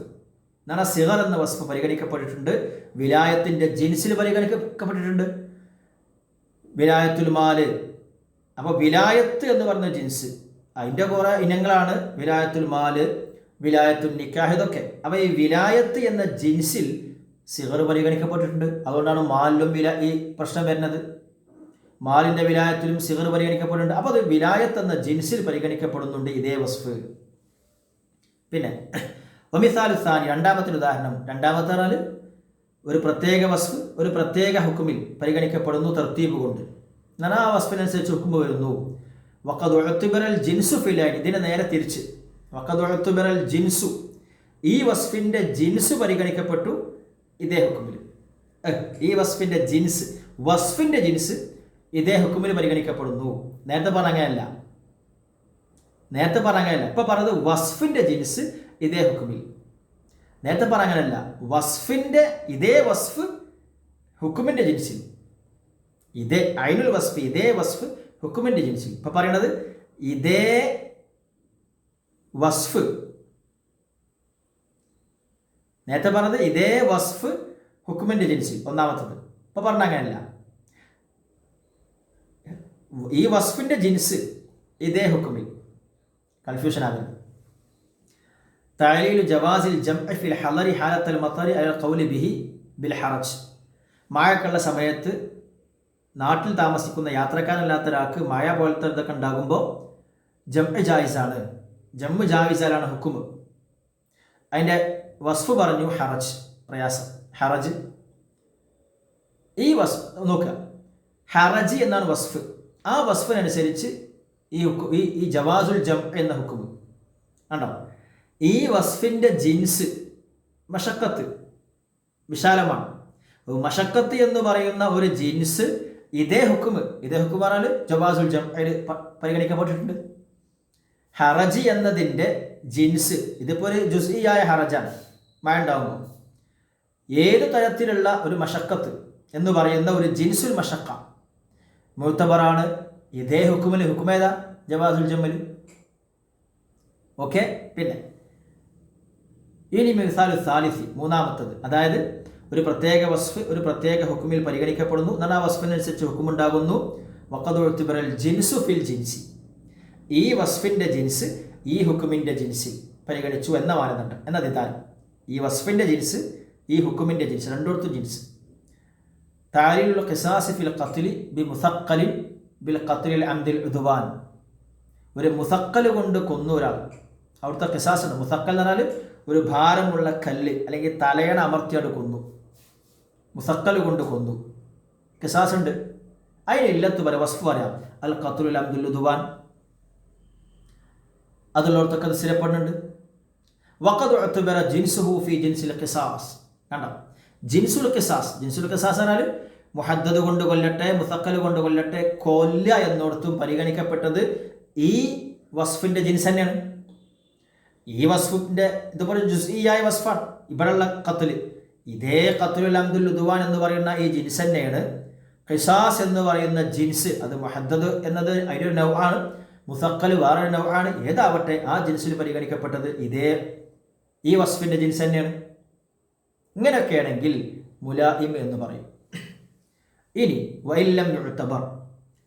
Speaker 1: എന്നാണ് സിഗർ എന്ന വസ്ഫ് പരിഗണിക്കപ്പെട്ടിട്ടുണ്ട്, വിലായത്തിൻ്റെ ജിൻസിൽ പരിഗണിക്കപ്പെട്ടിട്ടുണ്ട്. വിലായത്തുൽ മാല്. അപ്പോൾ വിലായത്ത് എന്ന് പറഞ്ഞ ജിൻസ്, അതിൻ്റെ കുറേ ഇനങ്ങളാണ് വിലായത്തുൽ മാല്, വിലായത്തുൽ നിക്കാഹ്, ഇതൊക്കെ. അപ്പോൾ ഈ വിലായത്ത് എന്ന ജിൻസിൽ സിഗർ പരിഗണിക്കപ്പെട്ടിട്ടുണ്ട്. അതുകൊണ്ടാണ് മാലിലും ഈ പ്രശ്നം വരുന്നത്. മാലിൻ്റെ വിലായത്തിലും സിഗർ പരിഗണിക്കപ്പെടുന്നുണ്ട്. അപ്പോൾ അത് വിലായത്ത് എന്ന ജിൻസിൽ പരിഗണിക്കപ്പെടുന്നുണ്ട് ഇതേ വസ്ഫ്. പിന്നെ വമിസാലു സാനി, രണ്ടാമത്തെ ഉദാഹരണം. രണ്ടാമത്തെ പറഞ്ഞാൽ ഒരു പ്രത്യേക വസ്ഫ് ഒരു പ്രത്യേക ഹുക്കുമിൽ പരിഗണിക്കപ്പെടുന്നു തർത്തീബ് കൊണ്ട്. എന്നാൽ ആ വസ്ഫിനനുസരിച്ച് ഹുക്കുമ് വരുന്നു. വഖദ് ഉഅ്തിബറൽ ജിൻസു ഫിൽ ഐൻ. ഇതിനെ നേരെ തിരിച്ച് വഖദ് ഉഅ്തിബറൽ ജിൻസു, ഈ വസ്ഫിൻ്റെ ജിൻസ് പരിഗണിക്കപ്പെട്ടു ഇതേ ഹുക്കുമിൽ. ഈ വസ്ഫിൻ്റെ ജിൻസ് ഇതേ ഹുക്കുമിൽ പരിഗണിക്കപ്പെടുന്നു. നേരത്തെ പറഞ്ഞങ്ങനെയല്ല. ഇപ്പൊ പറഞ്ഞത് വസ്ഫിൻ്റെ ജിൻസ് ഇതേ ഹുക്കുമിൽ. നേരത്തെ പറഞ്ഞങ്ങനല്ല. ഇതേ വസ്ഫ് ഹുക്കുമിൻ്റെ ജിൻസിൽ, ഇതേ ഐനുൽ വസ്ഫ്, ഇതേ വസ്ഫ് ഹുക്കുമിൻ്റെ ജിൻസിൽ. ഇപ്പൊ പറയണത് ഇതേ വസ്ഫ്, നേരത്തെ പറഞ്ഞത് ഇതേ വസ്ഫ് ഹുക്കുമിൻ്റെ ജിൻസിൽ ഒന്നാമത്തത്. ഇപ്പൊ പറഞ്ഞ അങ്ങനെയല്ല. ഈ വസ്ഫിൻ്റെ ജിൻസ് ഇതേ ഹുക്കുമിൽ. കൺഫ്യൂഷൻ ആകുന്നു. തഅലീലു ജവാസിൽ ജംഇ ഫിൽ ഹളരി ഹാലത്തുൽ മത്തറി അലൽ ഖൗലി ബിഹി ബിൽ ഹറജ്. മഴക്കുള്ള സമയത്ത് നാട്ടിൽ താമസിക്കുന്ന യാത്രക്കാരനല്ലാത്ത ഒരാൾക്ക് മഴ പോലത്തെ ഇതൊക്കെ ഉണ്ടാകുമ്പോൾ ജംഉ ജായിസാണ്, ജംഉ ജായിസാലാണ് ഹുക്കുമ്. അതിൻ്റെ വസ്ഫ് പറഞ്ഞു ഹറജ്, പ്രയാസം, ഹറജ്. ഈ നോക്കുക, ഹറജ് എന്നാണ് വസ്ഫ്. ആ വസ്ഫിനനുസരിച്ച് ഈ ജവാസുൽ ജംഉ എന്ന ഹുക്കുമ് കണ്ടോ. ഈ വസ്ഫിൻ്റെ ജിൻസ് മഷക്കത്ത് വിശാലമാണ്. മഷക്കത്ത് എന്ന് പറയുന്ന ഒരു ജിൻസ് ഇതേ ഹുക്കുമ് പറഞ്ഞാൽ ജവാസുൽ ജംഉ പരിഗണിക്കപ്പെട്ടിട്ടുണ്ട്. ഹറജ് എന്നതിൻ്റെ ജിൻസ് ഇതിപ്പോൾ ഒരു ജുസ്ഇയായ ഹറജാണ്. മഴ ഉണ്ടാകുമ്പോൾ ഏത് തരത്തിലുള്ള ഒരു മഷക്കത്ത് എന്ന് പറയുന്ന ഒരു ജിൻസുൽ മഷക്ക മുഅ്തബറാണ്. ഇതേ ഹുക്കുമേതാ ജവാസുൽ ജംഉൽ. ഓക്കെ. പിന്നെ ഇനി മിസാലു സാലിസി, മൂന്നാമത്തത്, അതായത് ഒരു പ്രത്യേക വസ്ഫ് ഒരു പ്രത്യേക ഹുക്കുമിൽ പരിഗണിക്കപ്പെടുന്നു എന്നാൽ ആ വസ്ഫിനനുസരിച്ച് ഹുക്കുമുണ്ടാകുന്നു. വഖദ് ഉഅ്തിബറൽ ജിൻസു ഫിൽ ജിൻസി, ഈ വസ്ഫിൻ്റെ ജിൻസ് ഈ ഹുക്കുമിൻ്റെ ജിൻസിൽ പരിഗണിച്ചു എന്ന മാനദണ്ഡം, എന്ന നിദാനം. ഈ വസ്ഫിൻ്റെ ജിൻസ് ഈ ഹുക്കുമിൻ്റെ ജിൻസ് രണ്ടിടത്തും ജിൻസ്. താരീലുൽ ഖിസാസ് ഫിൽ ഖത്ലി ബി മുസഖ്ഖലിൻ ബിൽ ഖത്ലിൽ അംദിൽ ഉദ്വാൻ, ഒരു മുസഖ്ഖൽ കൊണ്ട് കൊന്നു ഒരാൾ, അവിടുത്തെ ഖിസാസ് ഉണ്ട്. മുസഖ്ഖൽ എന്ന് പറഞ്ഞാൽ ഒരു ഭാരമുള്ള കല്ല് അല്ലെങ്കിൽ തലയണ അമർത്തിയാട് കൊന്നു, മുസഖ്ഖൽ കൊണ്ട് കൊന്നു, ഖിസാസ് ഉണ്ട്. അതിന് ഇല്ലത്ത് പറയാം, വസ്ഫ് പറയാം, അൽ ഖത്ലുൽ അംദിൽ ഉദ്വാൻ. അതുള്ളവർക്കൊക്കെ അത് സ്ഥിരപ്പെടുന്നുണ്ട്. വഖദ് ഉഅ്തിബറ ജിൻസുഹു ഫി ജിൻസിൽ ഖിസാസ്. കണ്ടോ, ജിൻസുൽ ഖിസാസ് പറഞ്ഞാൽ മുഹദ്ദദ് കൊണ്ട് കൊല്ലട്ടെ മുസഖ്ഖൽ കൊണ്ട് കൊല്ലട്ടെ, കൊല്ല എന്നിടത്തും പരിഗണിക്കപ്പെട്ടത് ഈ വസ്ഫിൻ്റെ ജിൻസ് തന്നെയാണ്. ഈ വസ്ഫിൻ്റെ ഇതുപോലെ ജുസ്ഇയായ വസ്ഫാണ് ഇവിടെയുള്ള ഖത്ല്. ഇതേ ഖത്ലുൽ അംദുൽ ഉദ്വാൻ എന്ന് പറയുന്ന ഈ ജിൻസ് തന്നെയാണ് ഖിസാസ് എന്ന് പറയുന്ന ജിൻസ്. അത് മുഹദ്ദദ് എന്നത് അതിൻ്റെ ഒരു നൗആണ്, മുസഖ്ഖൽ വേറൊരു നൗആണ്. ഏതാവട്ടെ ആ ജിൻസിൽ പരിഗണിക്കപ്പെട്ടത് ഇതേ ഈ വസ്ഫിൻ്റെ ജിൻസ് തന്നെയാണ്. ഇങ്ങനെയൊക്കെയാണെങ്കിൽ മുലായിം എന്ന് പറയും. ഇനി വഇല്ലം യുഅ്തബർ,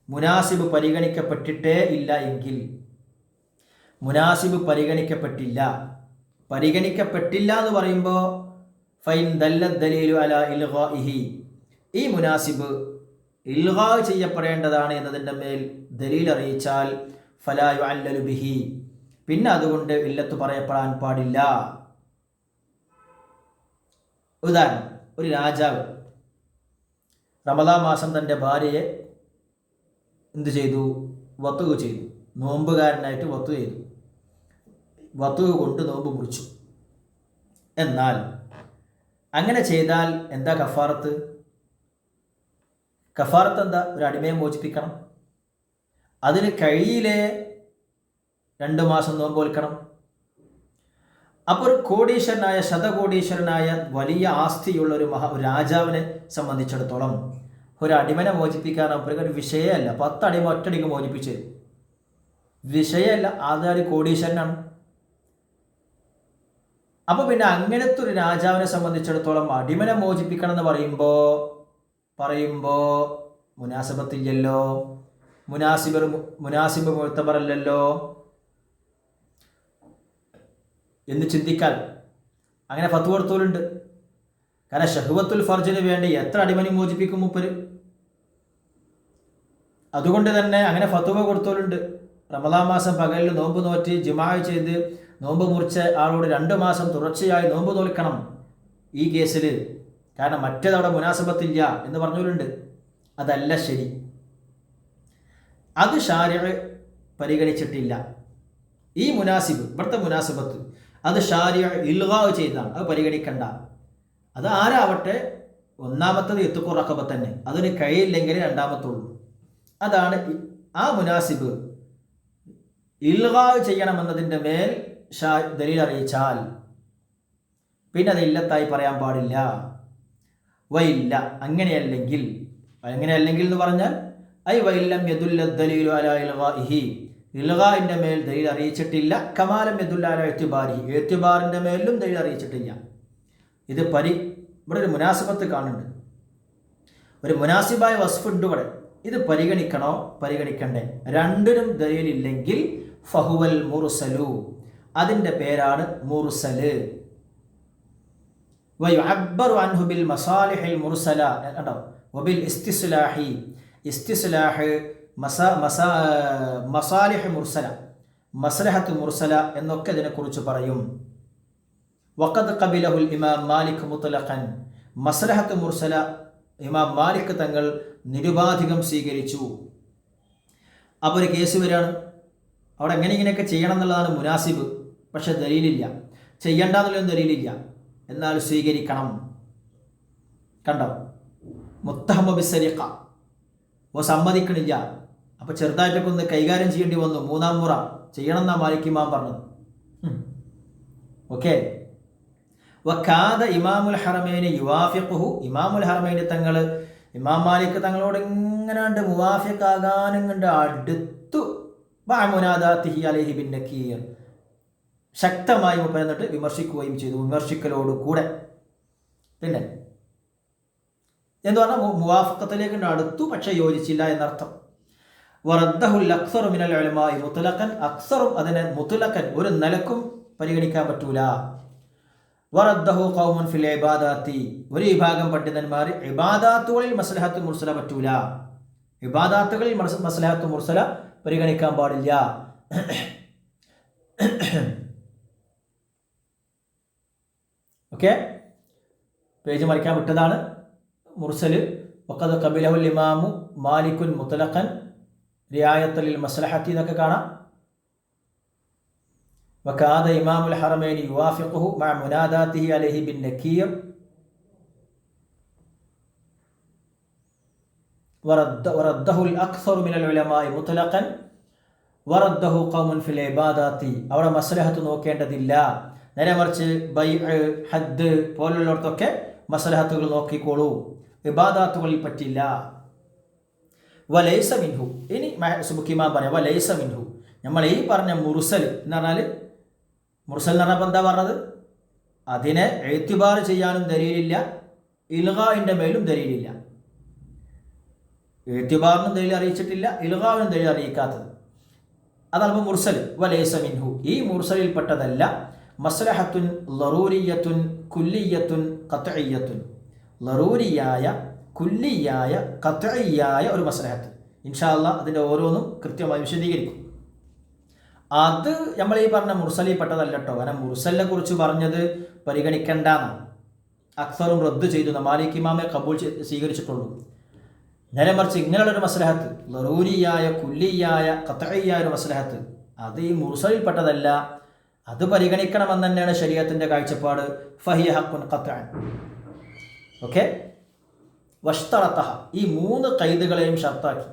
Speaker 1: മുനാസിബ് പരിഗണിക്കപ്പെട്ടിട്ടേ ഇല്ല എങ്കിൽ, മുനാസിബ് പരിഗണിക്കപ്പെട്ടില്ല എന്ന് പറയുമ്പോൾ ഫൈൻ ദല്ല ദലീലു അലാ ഇൽഗാഇഹി, ഈ മുനാസിബ് ഇൽഗാ ചെയ്യപ്പെടേണ്ടതാണ് എന്നതിൻ്റെ മേൽ ദലീൽ അറിയിച്ചാൽ ഫലാ യുഅല്ലലു ബിഹി, പിന്നെ അതുകൊണ്ട് ഇല്ലത്ത് പറയപ്പെടാൻ പാടില്ല. ഉദാഹരണം, ഒരു രാജാവ് റമദാൻ മാസം തൻ്റെ ഭാര്യയെ എന്ത് ചെയ്തു? വത്തുക ചെയ്തു. നോമ്പുകാരനായിട്ട് വത്തുക ചെയ്തു, വത്തുക കൊണ്ട് നോമ്പ് മുറിച്ചു. എന്നാൽ അങ്ങനെ ചെയ്താൽ എന്താ കഫാറത്ത്? കഫാറത്ത് എന്താ? ഒരു അടിമയെ മോചിപ്പിക്കണം. അതിന് കഴിയിലെ 2 മാസം നോമ്പ് നോൽക്കണം. അപ്പോൾ ഒരു കോടീശ്വരനായ ശതകോടീശ്വരനായ വലിയ ആസ്തിയുള്ള ഒരു രാജാവിനെ സംബന്ധിച്ചിടത്തോളം ഒരു അടിമനെ മോചിപ്പിക്കാൻ ഒരു വിഷയമല്ല. 10 അടിമ ഒറ്റടിക്ക് മോചിപ്പിച്ച് വിഷയമല്ല, ആദ്യം കോടീശ്വരനാണ്. അപ്പോൾ പിന്നെ അങ്ങനത്തെ ഒരു രാജാവിനെ സംബന്ധിച്ചിടത്തോളം അടിമനെ മോചിപ്പിക്കണം എന്ന് പറയുമ്പോൾ മുനാസിബത്തില്ലല്ലോ, മുനാസിബ് മുഅ്തബറല്ലല്ലോ എന്ന് ചിന്തിക്കാൻ അങ്ങനെ ഫത്വ കൊടുത്തോലുണ്ട്. കാരണം ഷഹ്വത്തുൽ ഫർജിന് വേണ്ടി എത്ര അടിമനി മോചിപ്പിക്കും മൂപ്പര്. അതുകൊണ്ട് തന്നെ അങ്ങനെ ഫത്വ കൊടുത്തോലുണ്ട്. റമദാൻ മാസം പകലിൽ നോമ്പ് നോറ്റ് ജിമാഅ് ചെയ്ത് നോമ്പ് മുറിച്ച ആളോട് 2 മാസം തുടർച്ചയായി നോമ്പ് നോൽക്കണം ഈ കേസിൽ, കാരണം മറ്റേതവിടെ മുനാസബത്തില്ല എന്ന് പറഞ്ഞവരുണ്ട്. അതല്ല ശരി, അത് ശാരിഅ് പരിഗണിച്ചിട്ടില്ല. ഈ മുനാസിബ്, ഇവിടുത്തെ മുനാസിബത്ത് അത് ശാരിഅ് ഇൽഗാ ചെയ്താണ്, അത് പരിഗണിക്കണ്ട. അത് ആരാവട്ടെ, ഒന്നാമത്തത് ഇത്ഖു റഖബ തന്നെ, അതിന് കഴിയില്ലെങ്കിൽ രണ്ടാമത്തുള്ളൂ. അതാണ് ആ മുനാസിബ് ഇൽഗാ ചെയ്യണമെന്നതിൻ്റെ മേൽ ദലീൽ അറിയിച്ചാൽ പിന്നെ അത് ഇല്ലത്തായി പറയാൻ പാടില്ല. വയില്ല, അങ്ങനെയല്ലെങ്കിൽ എന്ന് പറഞ്ഞാൽ ഐ വയില്ലം യദുല്ല ദലീലു അലാ ഇൽഗാഇഹി, ഇൽഗാഇന്റെ മേൽ ദലീൽ അറിയിച്ചിട്ടില്ല. കമാലം യദുല്ല അലാ ഇഅ്തിബാരിഹി, ഇഅ്തിബാറിന്റെ മേലും ദലീൽ അറിയിച്ചിട്ടില്ല. ഇത് ഇവിടെ ഒരു മുനാസിബത്ത് കാണുന്നുണ്ട്, ഒരു മുനാസിബായ വസ്ഫുണ്ട് ഇവിടെ. ഇത് പരിഗണിക്കണോ പരിഗണിക്കണ്ടേ? രണ്ടിനും ദലീലില്ലെങ്കിൽ ഫഹുവൽ മുർസലു, അതിൻ്റെ പേരാണ് മുർസല്. വയുഅബ്ബറു അൻഹു ബിൽ മസാലിഹിൽ മുർസല വബിൽ ഇസ്തിസ്ലാഹി, ഇസ്തിസ്ലാഹ്, മസാലിഹ് മുർസല, മസ്ലഹത്ത് മുർസല എന്നൊക്കെ ഇതിനെക്കുറിച്ച് പറയും. വഖദ് ഖബിലഹുൽ ഇമാം മാലിക് മുത്ലഖൻ, മസ്ലഹത്ത് മുർസല ഇമാം മാലിക് തങ്ങൾ നിരുപാധികം സ്വീകരിച്ചു. അപ്പോൾ ഒരു കേസ് വരികയാണ്, അവിടെ ഇങ്ങനെയൊക്കെ ചെയ്യണം എന്നുള്ളതാണ് മുനാസിബ്, പക്ഷെ ദലീലില്ല, ചെയ്യണ്ട എന്നുള്ളതൊന്നും ദലീലില്ല, എന്നാൽ സ്വീകരിക്കണം. കണ്ടോ, മുത്തഹമ ബിസ്സരിഖ, ഓ സമ്മതിക്കണില്ല, അപ്പോൾ ചെറുതായിട്ടൊക്കെ ഒന്ന് കൈകാര്യം ചെയ്യേണ്ടി വന്നു. 3-ാം മുറ ചെയ്യണം എന്നാ മാലിക് ഇമാം പറഞ്ഞത്. ഓക്കെ. വക്കാദ ഇമാമുൽ ഹറമൈനി യുവാഫിഖുഹു, ഇമാമുൽ ഹറമൈനി തങ്ങൾ ഇമാം മാലിക് തങ്ങളോട് ഇങ്ങനെ മുവാഫിഖാകാനും കണ്ട് അടുത്തു. ബഅമുനാദാതിഹി അലൈഹി ബിൻ നക്കീർ, ശക്തമായി എന്നിട്ട് വിമർശിക്കുകയും ചെയ്തു, വിമർശിക്കലോട് കൂടെ. പിന്നെ എന്ന് പറഞ്ഞാൽ മുവാഫഖത്തിലേക്ക് അടുത്തു, പക്ഷെ യോജിച്ചില്ല എന്നർത്ഥം. വറദ്ദഹുൽ അക്സറു മിനൽ ഉലമാഇ മുത്ലഖൻ, അക്സറും അതിനെ മുത്ലഖൻ ഒരു നിലക്കും പരിഗണിക്കാൻ പറ്റൂല. വറദ്ദഹു ഖൗമുൻ ഫിൽ ഇബാദാത്തി, ഒരു വിഭാഗം പണ്ഡിതന്മാർ ഇബാദാത്തുകളിൽ മസ്ലഹത്ത് മുർസല പറ്റൂല, ഇബാദാത്തുകളിൽ മസ്ലഹത്ത് മുർസല പരിഗണിക്കാൻ പാടില്ല. ഓക്കെ, പേജ് മറിക്കാൻ വിട്ടതാണ്. മുർസല് വഖദ് ഖബിലഹുൽ ഇമാമു മാലിക്കുൻ മുത്ലഖൻ റിയായത്തൽ മസ്ലഹത്തി എന്നൊക്കെ കാണാം. വകാദ ഇമാമുൽ ഹറമൈനി യുവാഫിഖുഹു മഅ മുനാദാതിഹി അലൈഹി ബിൻ നക്കീർ വറദ്ദഹുൽ അക്സറു മിനൽ ഉലമാഇ മുത്ലഖൻ വറദ്ദഹു ഖൗമുൻ ഫിൽ ഇബാദാത്തി, അവിടെ മസ്ലഹത്ത് നോക്കേണ്ടതില്ല, നേരെ മറിച്ച് ബൈഅ്, ഹദ് പോലുള്ളിടത്തൊക്കെ മസ്ലഹത്തുകൾ നോക്കിക്കോളൂ, ഇബാദാത്തുകളിൽ പറ്റില്ല. വലൈസ മിൻഹു, ഇനി സുബുക്കിമാൻ പറയാം വലൈസ മിൻഹു, നമ്മൾ ഈ പറഞ്ഞ മുർസൽ എന്ന് പറഞ്ഞാൽ, മുർസൽ എന്ന് പറഞ്ഞപ്പോൾ എന്താ പറഞ്ഞത്, അതിനെ എഴുത്തിബാർ ചെയ്യാനും ദലീലില്ല, ഇൽഗാഇൻ്റെ മേലും ദലീലില്ല. എഴുത്തിബാറിനും ദലീൽ അറിയിച്ചിട്ടില്ല, ഇൽഗാവിനും ദലീൽ അറിയിക്കാത്തത്, അതല്പം മുർസൽ. വലൈസ മിൻഹു, ഈ മുർസലിൽപ്പെട്ടതല്ല. മസ്ലഹത്തുൻ ലറൂരിയത്തുൻ കുല്ലിയത്തുൻ ഖത്ഇയ്യത്തുൻ, ലറൂരിയായ കുല്ലിയായ ഖത്ഇയ്യായ ഒരു മസ്ലഹത്ത്. ഇൻഷാ അല്ലാഹ് അതിൻ്റെ ഓരോന്നും കൃത്യമായി വിശദീകരിക്കും. അത് നമ്മൾ ഈ പറഞ്ഞ മുർസലിൽ പെട്ടതല്ല കേട്ടോ. കാരണം മുർസലിനെ കുറിച്ച് പറഞ്ഞത് പരിഗണിക്കേണ്ടെന്നാണ് അക്സറും റദ്ദ് ചെയ്തു, മാലിക് ഇമാമെ കബൂൽ സ്വീകരിച്ചിട്ടുള്ളൂ. നേരെ മറിച്ച് ഇങ്ങനെയുള്ളൊരു മസ്ലഹത്ത്, ലറൂരിയായ കുല്ലിയായ ഖത്ഇയ്യായ ഒരു മസ്ലഹത്ത്, അത് ഈ മുർസലിൽ പെട്ടതല്ല, അത് പരിഗണിക്കണമെന്ന് തന്നെയാണ് ശരീഅത്തിൻ്റെ കാഴ്ചപ്പാട്. ഫഹിയ ഹഖ്ഖുൻ ഖത്അൻ. ഓക്കെ. വഷ്തറത്തഹ, ഈ 3 ഖൈദുകളെയും ഷർത്താക്കി.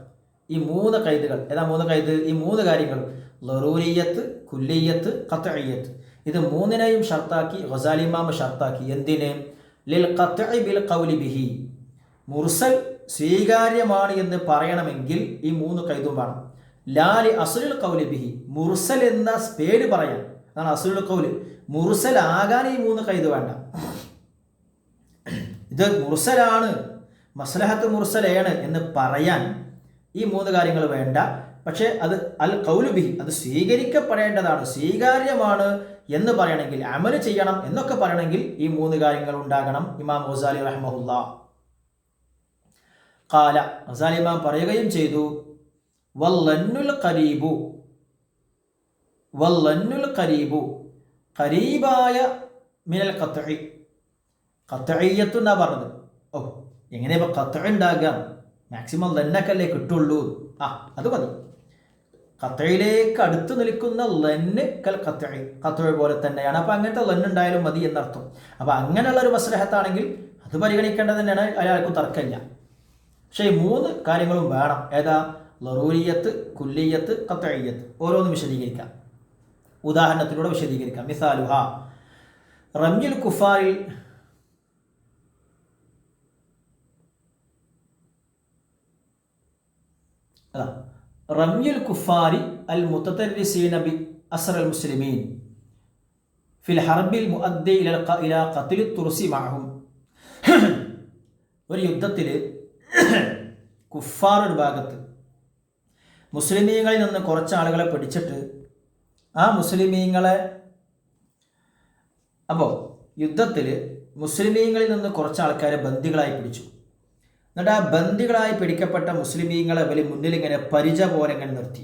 Speaker 1: ഈ 3 ഖൈദുകൾ ഏതാ? 3 ഖൈദ്, ഈ 3 കാര്യങ്ങൾ ലറൂരിയത്ത്, കുല്ലിയത്ത്, ഖത്ഇയ്യത്ത്, ഇത് 3നെയും ഷർത്താക്കി ഗസാലി ഇമാം ഷർത്താക്കി. എന്തിന്? ലിൽ ഖത്ഇ ബിൽ ഖൗലി ബിഹി, മുർസൽ സ്വീകാര്യമാണ് എന്ന് പറയണമെങ്കിൽ ഈ 3 ഖൈദും വേണം. ലാലി അസ്ലുൽ ഖൗലി ബിഹി, മുർസൽ എന്ന പേര് പറയാൻ, അതാണ് അസ്ലുൽ ഖൗല്. മുർസൽ ആകാൻ ഈ 3 ഖൈദ് വേണ്ട. ഇത് മുർസലാണ്, മസ്ലഹത്ത് മുർസലാണ് എന്ന് പറയാൻ ഈ 3 കാര്യങ്ങൾ വേണ്ട. പക്ഷേ അത് അൽ ഖൗലു ബിഹി, അത് സ്വീകരിക്കപ്പെടേണ്ടതാണ്, സ്വീകാര്യമാണ് എന്ന് പറയണമെങ്കിൽ, അമൽ ചെയ്യണം എന്നൊക്കെ പറയണമെങ്കിൽ ഈ 3 കാര്യങ്ങൾ ഉണ്ടാകണം. ഇമാം ഗസാലി റഹ്മഹുല്ലാഹ് ഖാല, ഗസാലി ഇമാം പറയുകയും ചെയ്തു, വല്ലന്നുൽ ഖരീബു, വല്ലന്നുൽ ഖരീബു, ഖരീബായ മിനൽ ഖത്ഇ, ഖത്ഇയ്യത്തു എന്നാ പറഞ്ഞത്. ഓ, എങ്ങനെ ഇപ്പോൾ ഖത്ഇ ഉണ്ടാകാം? മാക്സിമം ലന്നക്കല്ലേ കിട്ടുള്ളൂ. അത് മതി. ഖത്ഇയിലേക്ക് അടുത്ത് നിൽക്കുന്ന ലന്ന് കൽ ഖത്ഇ, ഖത്ഇ പോലെ തന്നെയാണ്. അപ്പോൾ അങ്ങനത്തെ ലന്ന് ഉണ്ടായാലും മതി എന്നർത്ഥം. അപ്പോൾ അങ്ങനെയുള്ളൊരു മസ്ലഹത്താണെങ്കിൽ അത് പരിഗണിക്കേണ്ടത് തന്നെയാണ്, അയാൾക്കും തർക്കമില്ല. പക്ഷേ ഈ 3 കാര്യങ്ങളും വേണം. ഏതാ? ലറൂരിയത്ത്, കുല്ലിയത്ത്, ഖത്ഇയ്യത്ത്. ഓരോന്നും വിശദീകരിക്കാം, ഉദാഹരണത്തിലൂടെ വിശദീകരിക്കാം. മിസാലുഹ റംയുൽ കുഫാരിൽ, റംയുൽ കുഫാരി അൽ മുതതർരിസീന ബി അസ്റൽ മുസ്ലിമീൻ ഫിൽ ഹർബിൽ മുഅദ്ദി ഇലാ ഖത്ലി തുർസി മഅഹും. ഒരു യുദ്ധത്തിൽ കുഫാർ ഒരു ഭാഗത്ത് മുസ്ലിമീങ്ങളിൽ നിന്ന് കുറച്ച് ആളുകളെ പിടിച്ചിട്ട് ആ മുസ്ലിമീങ്ങളെ, അപ്പോൾ യുദ്ധത്തിൽ മുസ്ലിമീങ്ങളിൽ നിന്ന് കുറച്ച് ആൾക്കാരെ ബന്ദികളായി പിടിച്ചു. എന്നിട്ട് ആ ബന്ദികളായി പിടിക്കപ്പെട്ട മുസ്ലിമീങ്ങളെ ഇവർ മുന്നിൽ ഇങ്ങനെ പരിച പോലെ ഇങ്ങനെ നിർത്തി.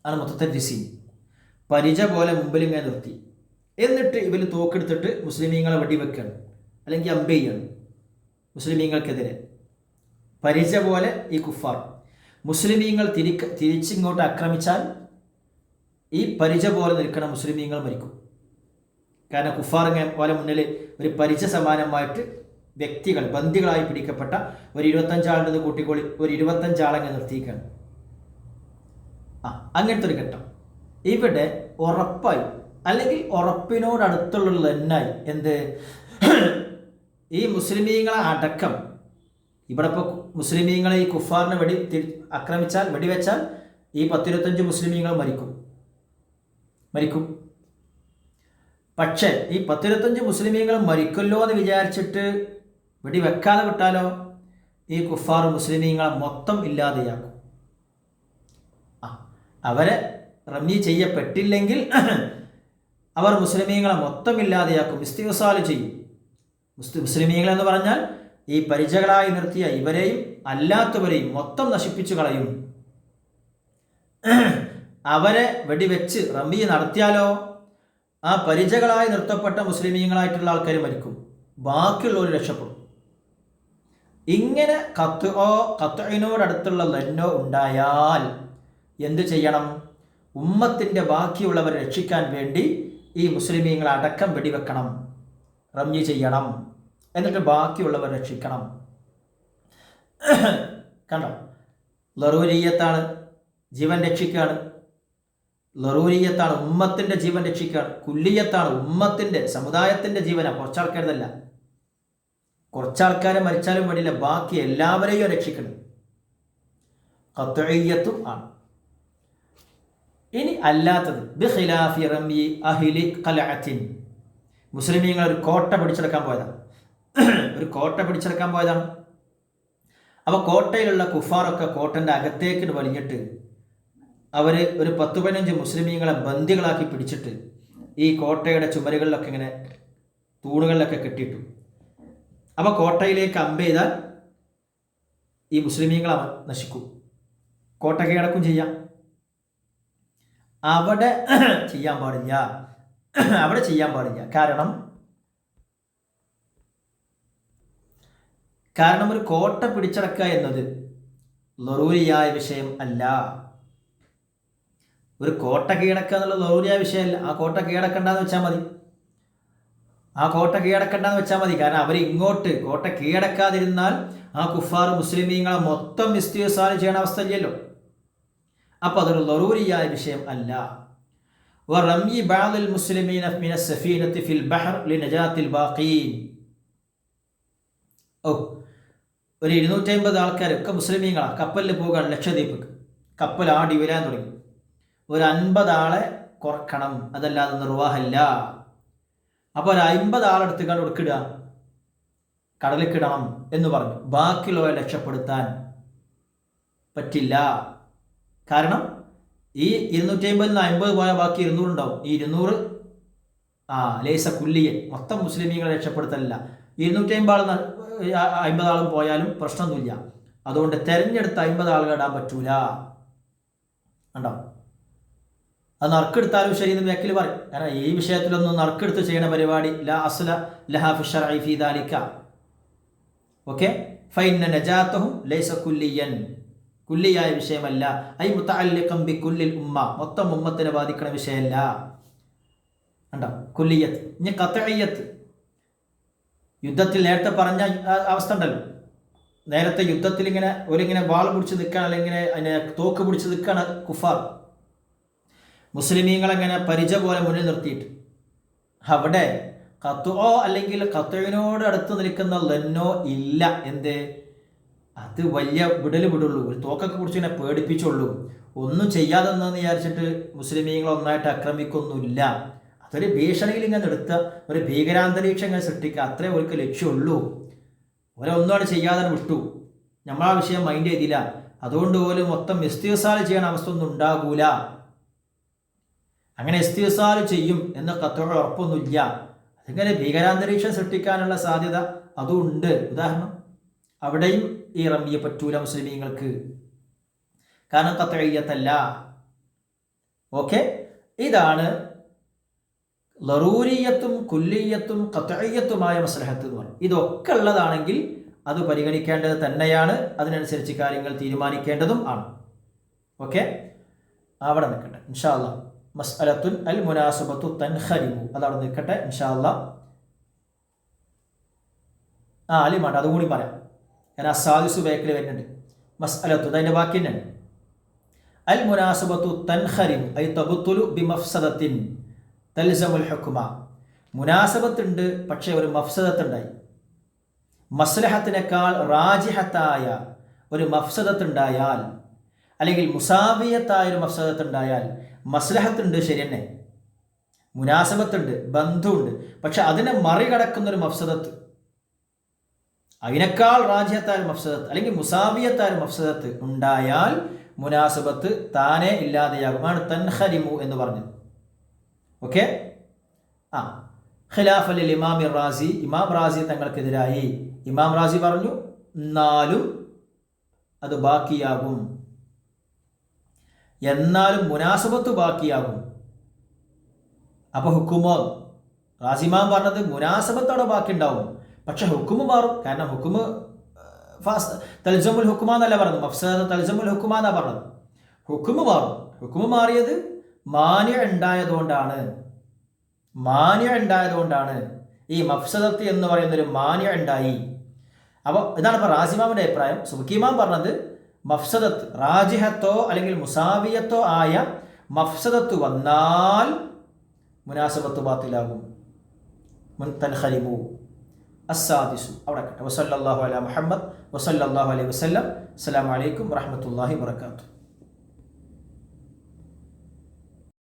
Speaker 1: ആണ് മൊത്തത്തെ സീൻ. പരിച പോലെ മുമ്പിൽ ഇങ്ങനെ നിർത്തി. എന്നിട്ട് ഇവർ തോക്കെടുത്തിട്ട് മുസ്ലിമീങ്ങളെ വെടിവെക്കുകയാണ്, അല്ലെങ്കിൽ അമ്പ് ചെയ്യാണ് മുസ്ലിമീങ്ങൾക്കെതിരെ. പരിച പോലെ ഈ കുഫാർ മുസ്ലിമീങ്ങൾ തിരിച്ചിങ്ങോട്ട് ആക്രമിച്ചാൽ ഈ പരിച പോലെ നിൽക്കുന്ന മുസ്ലിമീങ്ങൾ മരിക്കും. കാരണം കുഫാർ പോലെ മുന്നിൽ ഒരു പരിച സമാനമായിട്ട് വ്യക്തികൾ ബന്ദികളായി പിടിക്കപ്പെട്ട ഒരു 25 ആളുടെ കൂട്ടിക്കോളി, ഒരു 25 ആളെങ്ങനെ നിർത്തിയിരിക്കുകയാണ്. അങ്ങനത്തെ ഒരു ഘട്ടം. ഇവിടെ ഉറപ്പായി, അല്ലെങ്കിൽ ഉറപ്പിനോടടുത്തുള്ള എന്നായി എന്ത്, ഈ മുസ്ലിമീങ്ങളെ അടക്കം ഇവിടെ ഇപ്പോൾ മുസ്ലിമീങ്ങളെ ഈ കുഫാറിനെ ആക്രമിച്ചാൽ വെടിവെച്ചാൽ ഈ 10-25 മുസ്ലിമീങ്ങൾ മരിക്കും. പക്ഷേ ഈ 10-25 മുസ്ലിമീങ്ങൾ മരിക്കല്ലോ എന്ന് വിചാരിച്ചിട്ട് വെടിവെക്കാതെ വിട്ടാലോ ഈ കുഫാർ മുസ്ലിമീങ്ങളെ മൊത്തം ഇല്ലാതെയാക്കും. അവരെ റമി ചെയ്യപ്പെട്ടില്ലെങ്കിൽ അവർ മുസ്ലിമീങ്ങളെ മൊത്തം ഇല്ലാതെയാക്കും, ഇസ്തിഗ്സാൽ ചെയ്യും. മുസ്ലിമീങ്ങൾ എന്ന് പറഞ്ഞാൽ ഈ പരിചകളായി നിർത്തിയ ഇവരെയും അല്ലാത്തവരെയും മൊത്തം നശിപ്പിച്ചു കളയും. അവരെ വെടിവെച്ച് റമി നടത്തിയാലോ ആ പരിചകളായി നിർത്തപ്പെട്ട മുസ്ലിമീങ്ങളായിട്ടുള്ള ആൾക്കാർ മരിക്കും, ബാക്കിയുള്ളവർ രക്ഷപ്പെടും. ഇങ്ങനെ ഖത്ഇനോടടുത്തുള്ള ലന്നോ ഉണ്ടായാൽ എന്ത് ചെയ്യണം? ഉമ്മത്തിൻ്റെ ബാക്കിയുള്ളവരെ രക്ഷിക്കാൻ വേണ്ടി ഈ മുസ്ലിമീങ്ങളെ അടക്കം വെടിവെക്കണം, റമി ചെയ്യണം, എന്നിട്ട് ബാക്കിയുള്ളവർ രക്ഷിക്കണം. കണ്ടോ, ലറൂരിയത്താണ്, ജീവൻ രക്ഷിക്കുകയാണ്. ലറൂരിയത്താണ്, ഉമ്മത്തിൻ്റെ ജീവൻ രക്ഷിക്കുകയാണ്. കുല്ലിയത്താണ്, ഉമ്മത്തിൻ്റെ സമുദായത്തിൻ്റെ ജീവനാണ്. കുറച്ചാൾക്കാരതല്ല, കുറച്ചാൾക്കാരെ മരിച്ചാലും വേണ്ടിയില്ല, ബാക്കി എല്ലാവരെയും രക്ഷിക്കണം. ഖത്ഇയ്യത്തും ആണ്. ഇനി അല്ലാത്തത് ബിഖിലാഫി റമി അഹ്ലി ഖലഅത്തിൻ, മുസ്ലിമീങ്ങൾ ഒരു കോട്ട പിടിച്ചെടുക്കാൻ പോയതാണ്. അപ്പോൾ കോട്ടയിലുള്ള കുഫാറൊക്കെ കോട്ടൻ്റെ അകത്തേക്ക് വലിഞ്ഞിട്ട് അവർ ഒരു 10-15 മുസ്ലിമീങ്ങളെ ബന്ദികളാക്കി പിടിച്ചിട്ട് ഈ കോട്ടയുടെ ചുമരുകളിലൊക്കെ ഇങ്ങനെ തൂണുകളിലൊക്കെ കെട്ടിയിട്ടു. അപ്പോൾ കോട്ടയിലേക്ക് അമ്പ് ചെയ്താൽ ഈ മുസ്ലിമീങ്ങളെ നശിക്കും, കോട്ട കീഴടക്കും ചെയ്യാം. അവിടെ ചെയ്യാൻ പാടില്ല. കാരണം ഒരു കോട്ട പിടിച്ചടക്കുക എന്നത് ലറൂരിയായ വിഷയം അല്ല. ഒരു കോട്ട കീഴടക്കുക എന്നുള്ള ലറൂരിയായ വിഷയമല്ല. ആ കോട്ട കീഴടക്കണ്ടെന്ന് വെച്ചാൽ മതി. കാരണം അവർ ഇങ്ങോട്ട് കോട്ട കീഴടക്കാതിരുന്നാൽ ആ കുഫാർ മുസ്ലിമീങ്ങളെ മൊത്തം ഇസ്തിഗ്സാൽ ചെയ്യണ അവസ്ഥ ഇല്ലല്ലോ. അപ്പോൾ അതൊരു ലറൂരിയായ വിഷയം അല്ല. വറമി ബഅദിൽ മുസ്ലിമീന മിന സഫീനത്തി ഫിൽ ബഹർ ലിനജാത്തിൽ ബാഖീൻ. ഒരു 250 ആൾക്കാരൊക്കെ മുസ്ലിമീങ്ങളാണ്, കപ്പലിൽ പോകാൻ ലക്ഷദ്വീപിക്ക്. കപ്പൽ ആടി വരാൻ തുടങ്ങി. ഒരു 50 ആളെ കുറക്കണം, അതല്ലാതെ നിർവാഹമില്ല. അപ്പോൾ ഒരു 50 ആളെടുത്തുകൊണ്ട് ഒടുക്കിടുക, കടലിക്കിടണം എന്ന് പറഞ്ഞു. ബാക്കിയുള്ളവരെ രക്ഷപ്പെടുത്താൻ പറ്റില്ല. കാരണം ഈ 250 50 പോയാൽ ബാക്കി 200 ഉണ്ടാവും. ഈ 200 ലേസ കുല്ലിയൻ, മൊത്തം മുസ്ലിമീങ്ങളെ രക്ഷപ്പെടുത്തലില്ല. 250 ആളും പോയാലും പ്രശ്നമൊന്നുമില്ല. അതുകൊണ്ട് തെരഞ്ഞെടുത്ത 50 ആളുകൾ ഇടാൻ പറ്റൂല. കണ്ടോ, അത് നറുക്കെടുത്താലും ശരിയെന്ന് വ്യാഖ്യയിൽ പറയും. കാരണം ഈ വിഷയത്തിലൊന്നും നറുക്കെടുത്ത് ചെയ്യുന്ന പരിപാടി ലാ അസ്ല ലഹാ ഫി ശർഇ ഫീ ദാലിക. ഓക്കെ, ഫഇന്ന നജാതഹും ലൈസ കുല്ലിയൻ, കുല്ലിയായ വിഷയമല്ല. ഐ മുതഅല്ലിഖൻ ബികുല്ലിൽ ഉമ്മ, മൊത്തം ഉമ്മത്തിനെ ബാധിക്കണ വിഷയമല്ല. കണ്ടോ, കുല്ലിയത്ത്. ഇനി ഖത്ഇയ്യത്ത്, യുദ്ധത്തിൽ നേരത്തെ പറഞ്ഞ അവസ്ഥ ഉണ്ടല്ലോ. നേരത്തെ യുദ്ധത്തിൽ ഇങ്ങനെ വാൾ പിടിച്ച് നിൽക്കുകയാണ്, അല്ലെങ്കിൽ അതിനെ തോക്ക് പിടിച്ച് നിൽക്കുകയാണ് കുഫാർ. മുസ്ലിമീങ്ങളെങ്ങനെ പരിച പോലെ മുന്നിൽ നിർത്തിയിട്ട് അവിടെ ഖത്ഉ അല്ലെങ്കിൽ ഖത്ഇനോട് അടുത്ത് നിൽക്കുന്ന ലന്നോ ഇല്ല. എന്ത്, അത് വലിയ വിടുള്ളൂ. ഒരു തോക്കൊക്കെ പിടിച്ച് ഇങ്ങനെ പേടിപ്പിച്ചുള്ളൂ. ഒന്നും ചെയ്യാതെന്ന് വിചാരിച്ചിട്ട് മുസ്ലിമീങ്ങൾ ഒന്നായിട്ട് ആക്രമിക്കൊന്നുമില്ല. അതൊരു ഭീഷണിയിൽ ഇങ്ങനെ എടുത്ത ഒരു ഭീകരാന്തരീക്ഷം ഇങ്ങനെ സൃഷ്ടിക്കുക, അത്രേ അവർക്ക് ലക്ഷ്യമുള്ളൂ. ഒരൊന്നുമാണ് ചെയ്യാതെ വിട്ടു, നമ്മളാ വിഷയം മൈൻഡ് ചെയ്തില്ല. അതുകൊണ്ട് പോലും മൊത്തം ഇസ്തിഗ്സാൽ ചെയ്യണ അവസ്ഥ ഒന്നും ഉണ്ടാകൂല. അങ്ങനെ ഇസ്തിഗ്സാൽ ചെയ്യും എന്ന് ഖത്ഇ ഉറപ്പൊന്നുമില്ല. അതിങ്ങനെ ഭീകരാന്തരീക്ഷം സൃഷ്ടിക്കാനുള്ള സാധ്യത അതും ഉണ്ട്. ഉദാഹരണം, അവിടെയും ഈ റമ്മിയെ പറ്റൂല മുസ്ലിമീങ്ങൾക്ക്, കാരണം ഖത്ഇയ്യത്തല്ല. ഓക്കെ, ഇതാണ് ലറൂരിയത്തും കുല്ലിയത്തും ഖത്ഇയ്യത്തുമായ മസ്ലഹത്ത് എന്ന് പറയും. ഇതൊക്കെ ഉള്ളതാണെങ്കിൽ അത് പരിഗണിക്കേണ്ടത് തന്നെയാണ്, അതിനനുസരിച്ച് കാര്യങ്ങൾ തീരുമാനിക്കേണ്ടതും ആണ്. ഓക്കെ, അവിടെ നിൽക്കട്ടെ ഇൻഷാ അല്ലാഹ്. മസ്അലത്തുൻ അൽ മുനാസബത്തു തൻഖരിമു, അതവിടെ നിൽക്കട്ടെ ഇൻഷാ അല്ലാഹ്. അലിമാണ്ട് അതും കൂടി പറയാം, കാരണം അസാദിസു ബേക്കിൽ വരുന്നുണ്ട്. മസ്അലത്തു അതിൻ്റെ ബാക്കി തന്നെയാണ്. അൽ മുനാസബത്തു തൻഖരിമു ഐ തബ്തുലു ബിമഫ്സദത്തിൻ തൽസമുൽ ഹുക്മ. മുനാസബത്തുണ്ട്, പക്ഷേ ഒരു മഫ്സദത്തുണ്ടായി. മസ്ലഹത്തിനേക്കാൾ റാജിഹത്തായ ഒരു മഫ്സദത്തുണ്ടായാൽ, അല്ലെങ്കിൽ മുസാവിയത്തായ ഒരു മഫ്സദത്തുണ്ടായാൽ, മസ്ലഹത്തുണ്ട് ശരി തന്നെ, മുനാസബത്തുണ്ട്, ബന്ധുണ്ട്, പക്ഷെ അതിനെ മറികടക്കുന്നൊരു മഫ്സദത്ത്, അതിനേക്കാൾ റാജിഹത്തായ മഫ്സദത്ത് അല്ലെങ്കിൽ മുസാവിയത്തായ മഫ്സദത്ത് ഉണ്ടായാൽ മുനാസബത്ത് താനെ ഇല്ലാതെയാകും. ആണ് തൻഖരിമു എന്ന് പറഞ്ഞത്. ഓക്കെ, ഖിലാഫ ലിൽ ഇമാം റാസി, ഇമാം റാസി തങ്ങൾക്കെതിരായി ഇമാം റാസി പറഞ്ഞു എന്നാലും അത് ബാക്കിയാകും, എന്നാലും മുനാസബത്ത് ബാക്കിയാകും. അപ്പോൾ ഹുക്കുമോ, റാസിമാം പറഞ്ഞത് മുനാസബത്തോടെ ബാക്കി ഉണ്ടാവും, പക്ഷെ ഹുക്കുമ് മാറും. കാരണം ഹുക്കുമ് തൽസമുൽ ഹുക്കുമ എന്നല്ല പറഞ്ഞത്, മഫ്സദ തൽസമുൽ ഹുക്കുമ എന്നാണ് പറഞ്ഞത്. ഹുക്കുമ് മാറും. ഹുക്കുമ് മാറിയത് മാന്യ ഉണ്ടായതുകൊണ്ടാണ്. ഈ മഫ്സദത്ത് എന്ന് പറയുന്നൊരു മാന്യ ഉണ്ടായി. അപ്പോൾ ഇതാണ് ഇപ്പോൾ റാസിമാമിൻ്റെ അഭിപ്രായം. സുബക്കിമാം പറഞ്ഞത് മഫ്സദത്ത് റാജിഹത്തോ അല്ലെങ്കിൽ മുസാവിയത്തോ ആയ മഫ്സദത്ത് വന്നാൽ മുനാസബത്ത് ബാത്തിലാകും. തൻഖരിമു അസ്സാദിസു അവിടെ കട്ടെ. വസല്ലല്ലാഹു അലാ മുഹമ്മദ് വസല്ലല്ലാഹു അലൈഹി വസല്ലം. അസ്സലാമു അലൈക്കും വറഹ്മത്തുള്ളാഹി വബറകാതുഹു.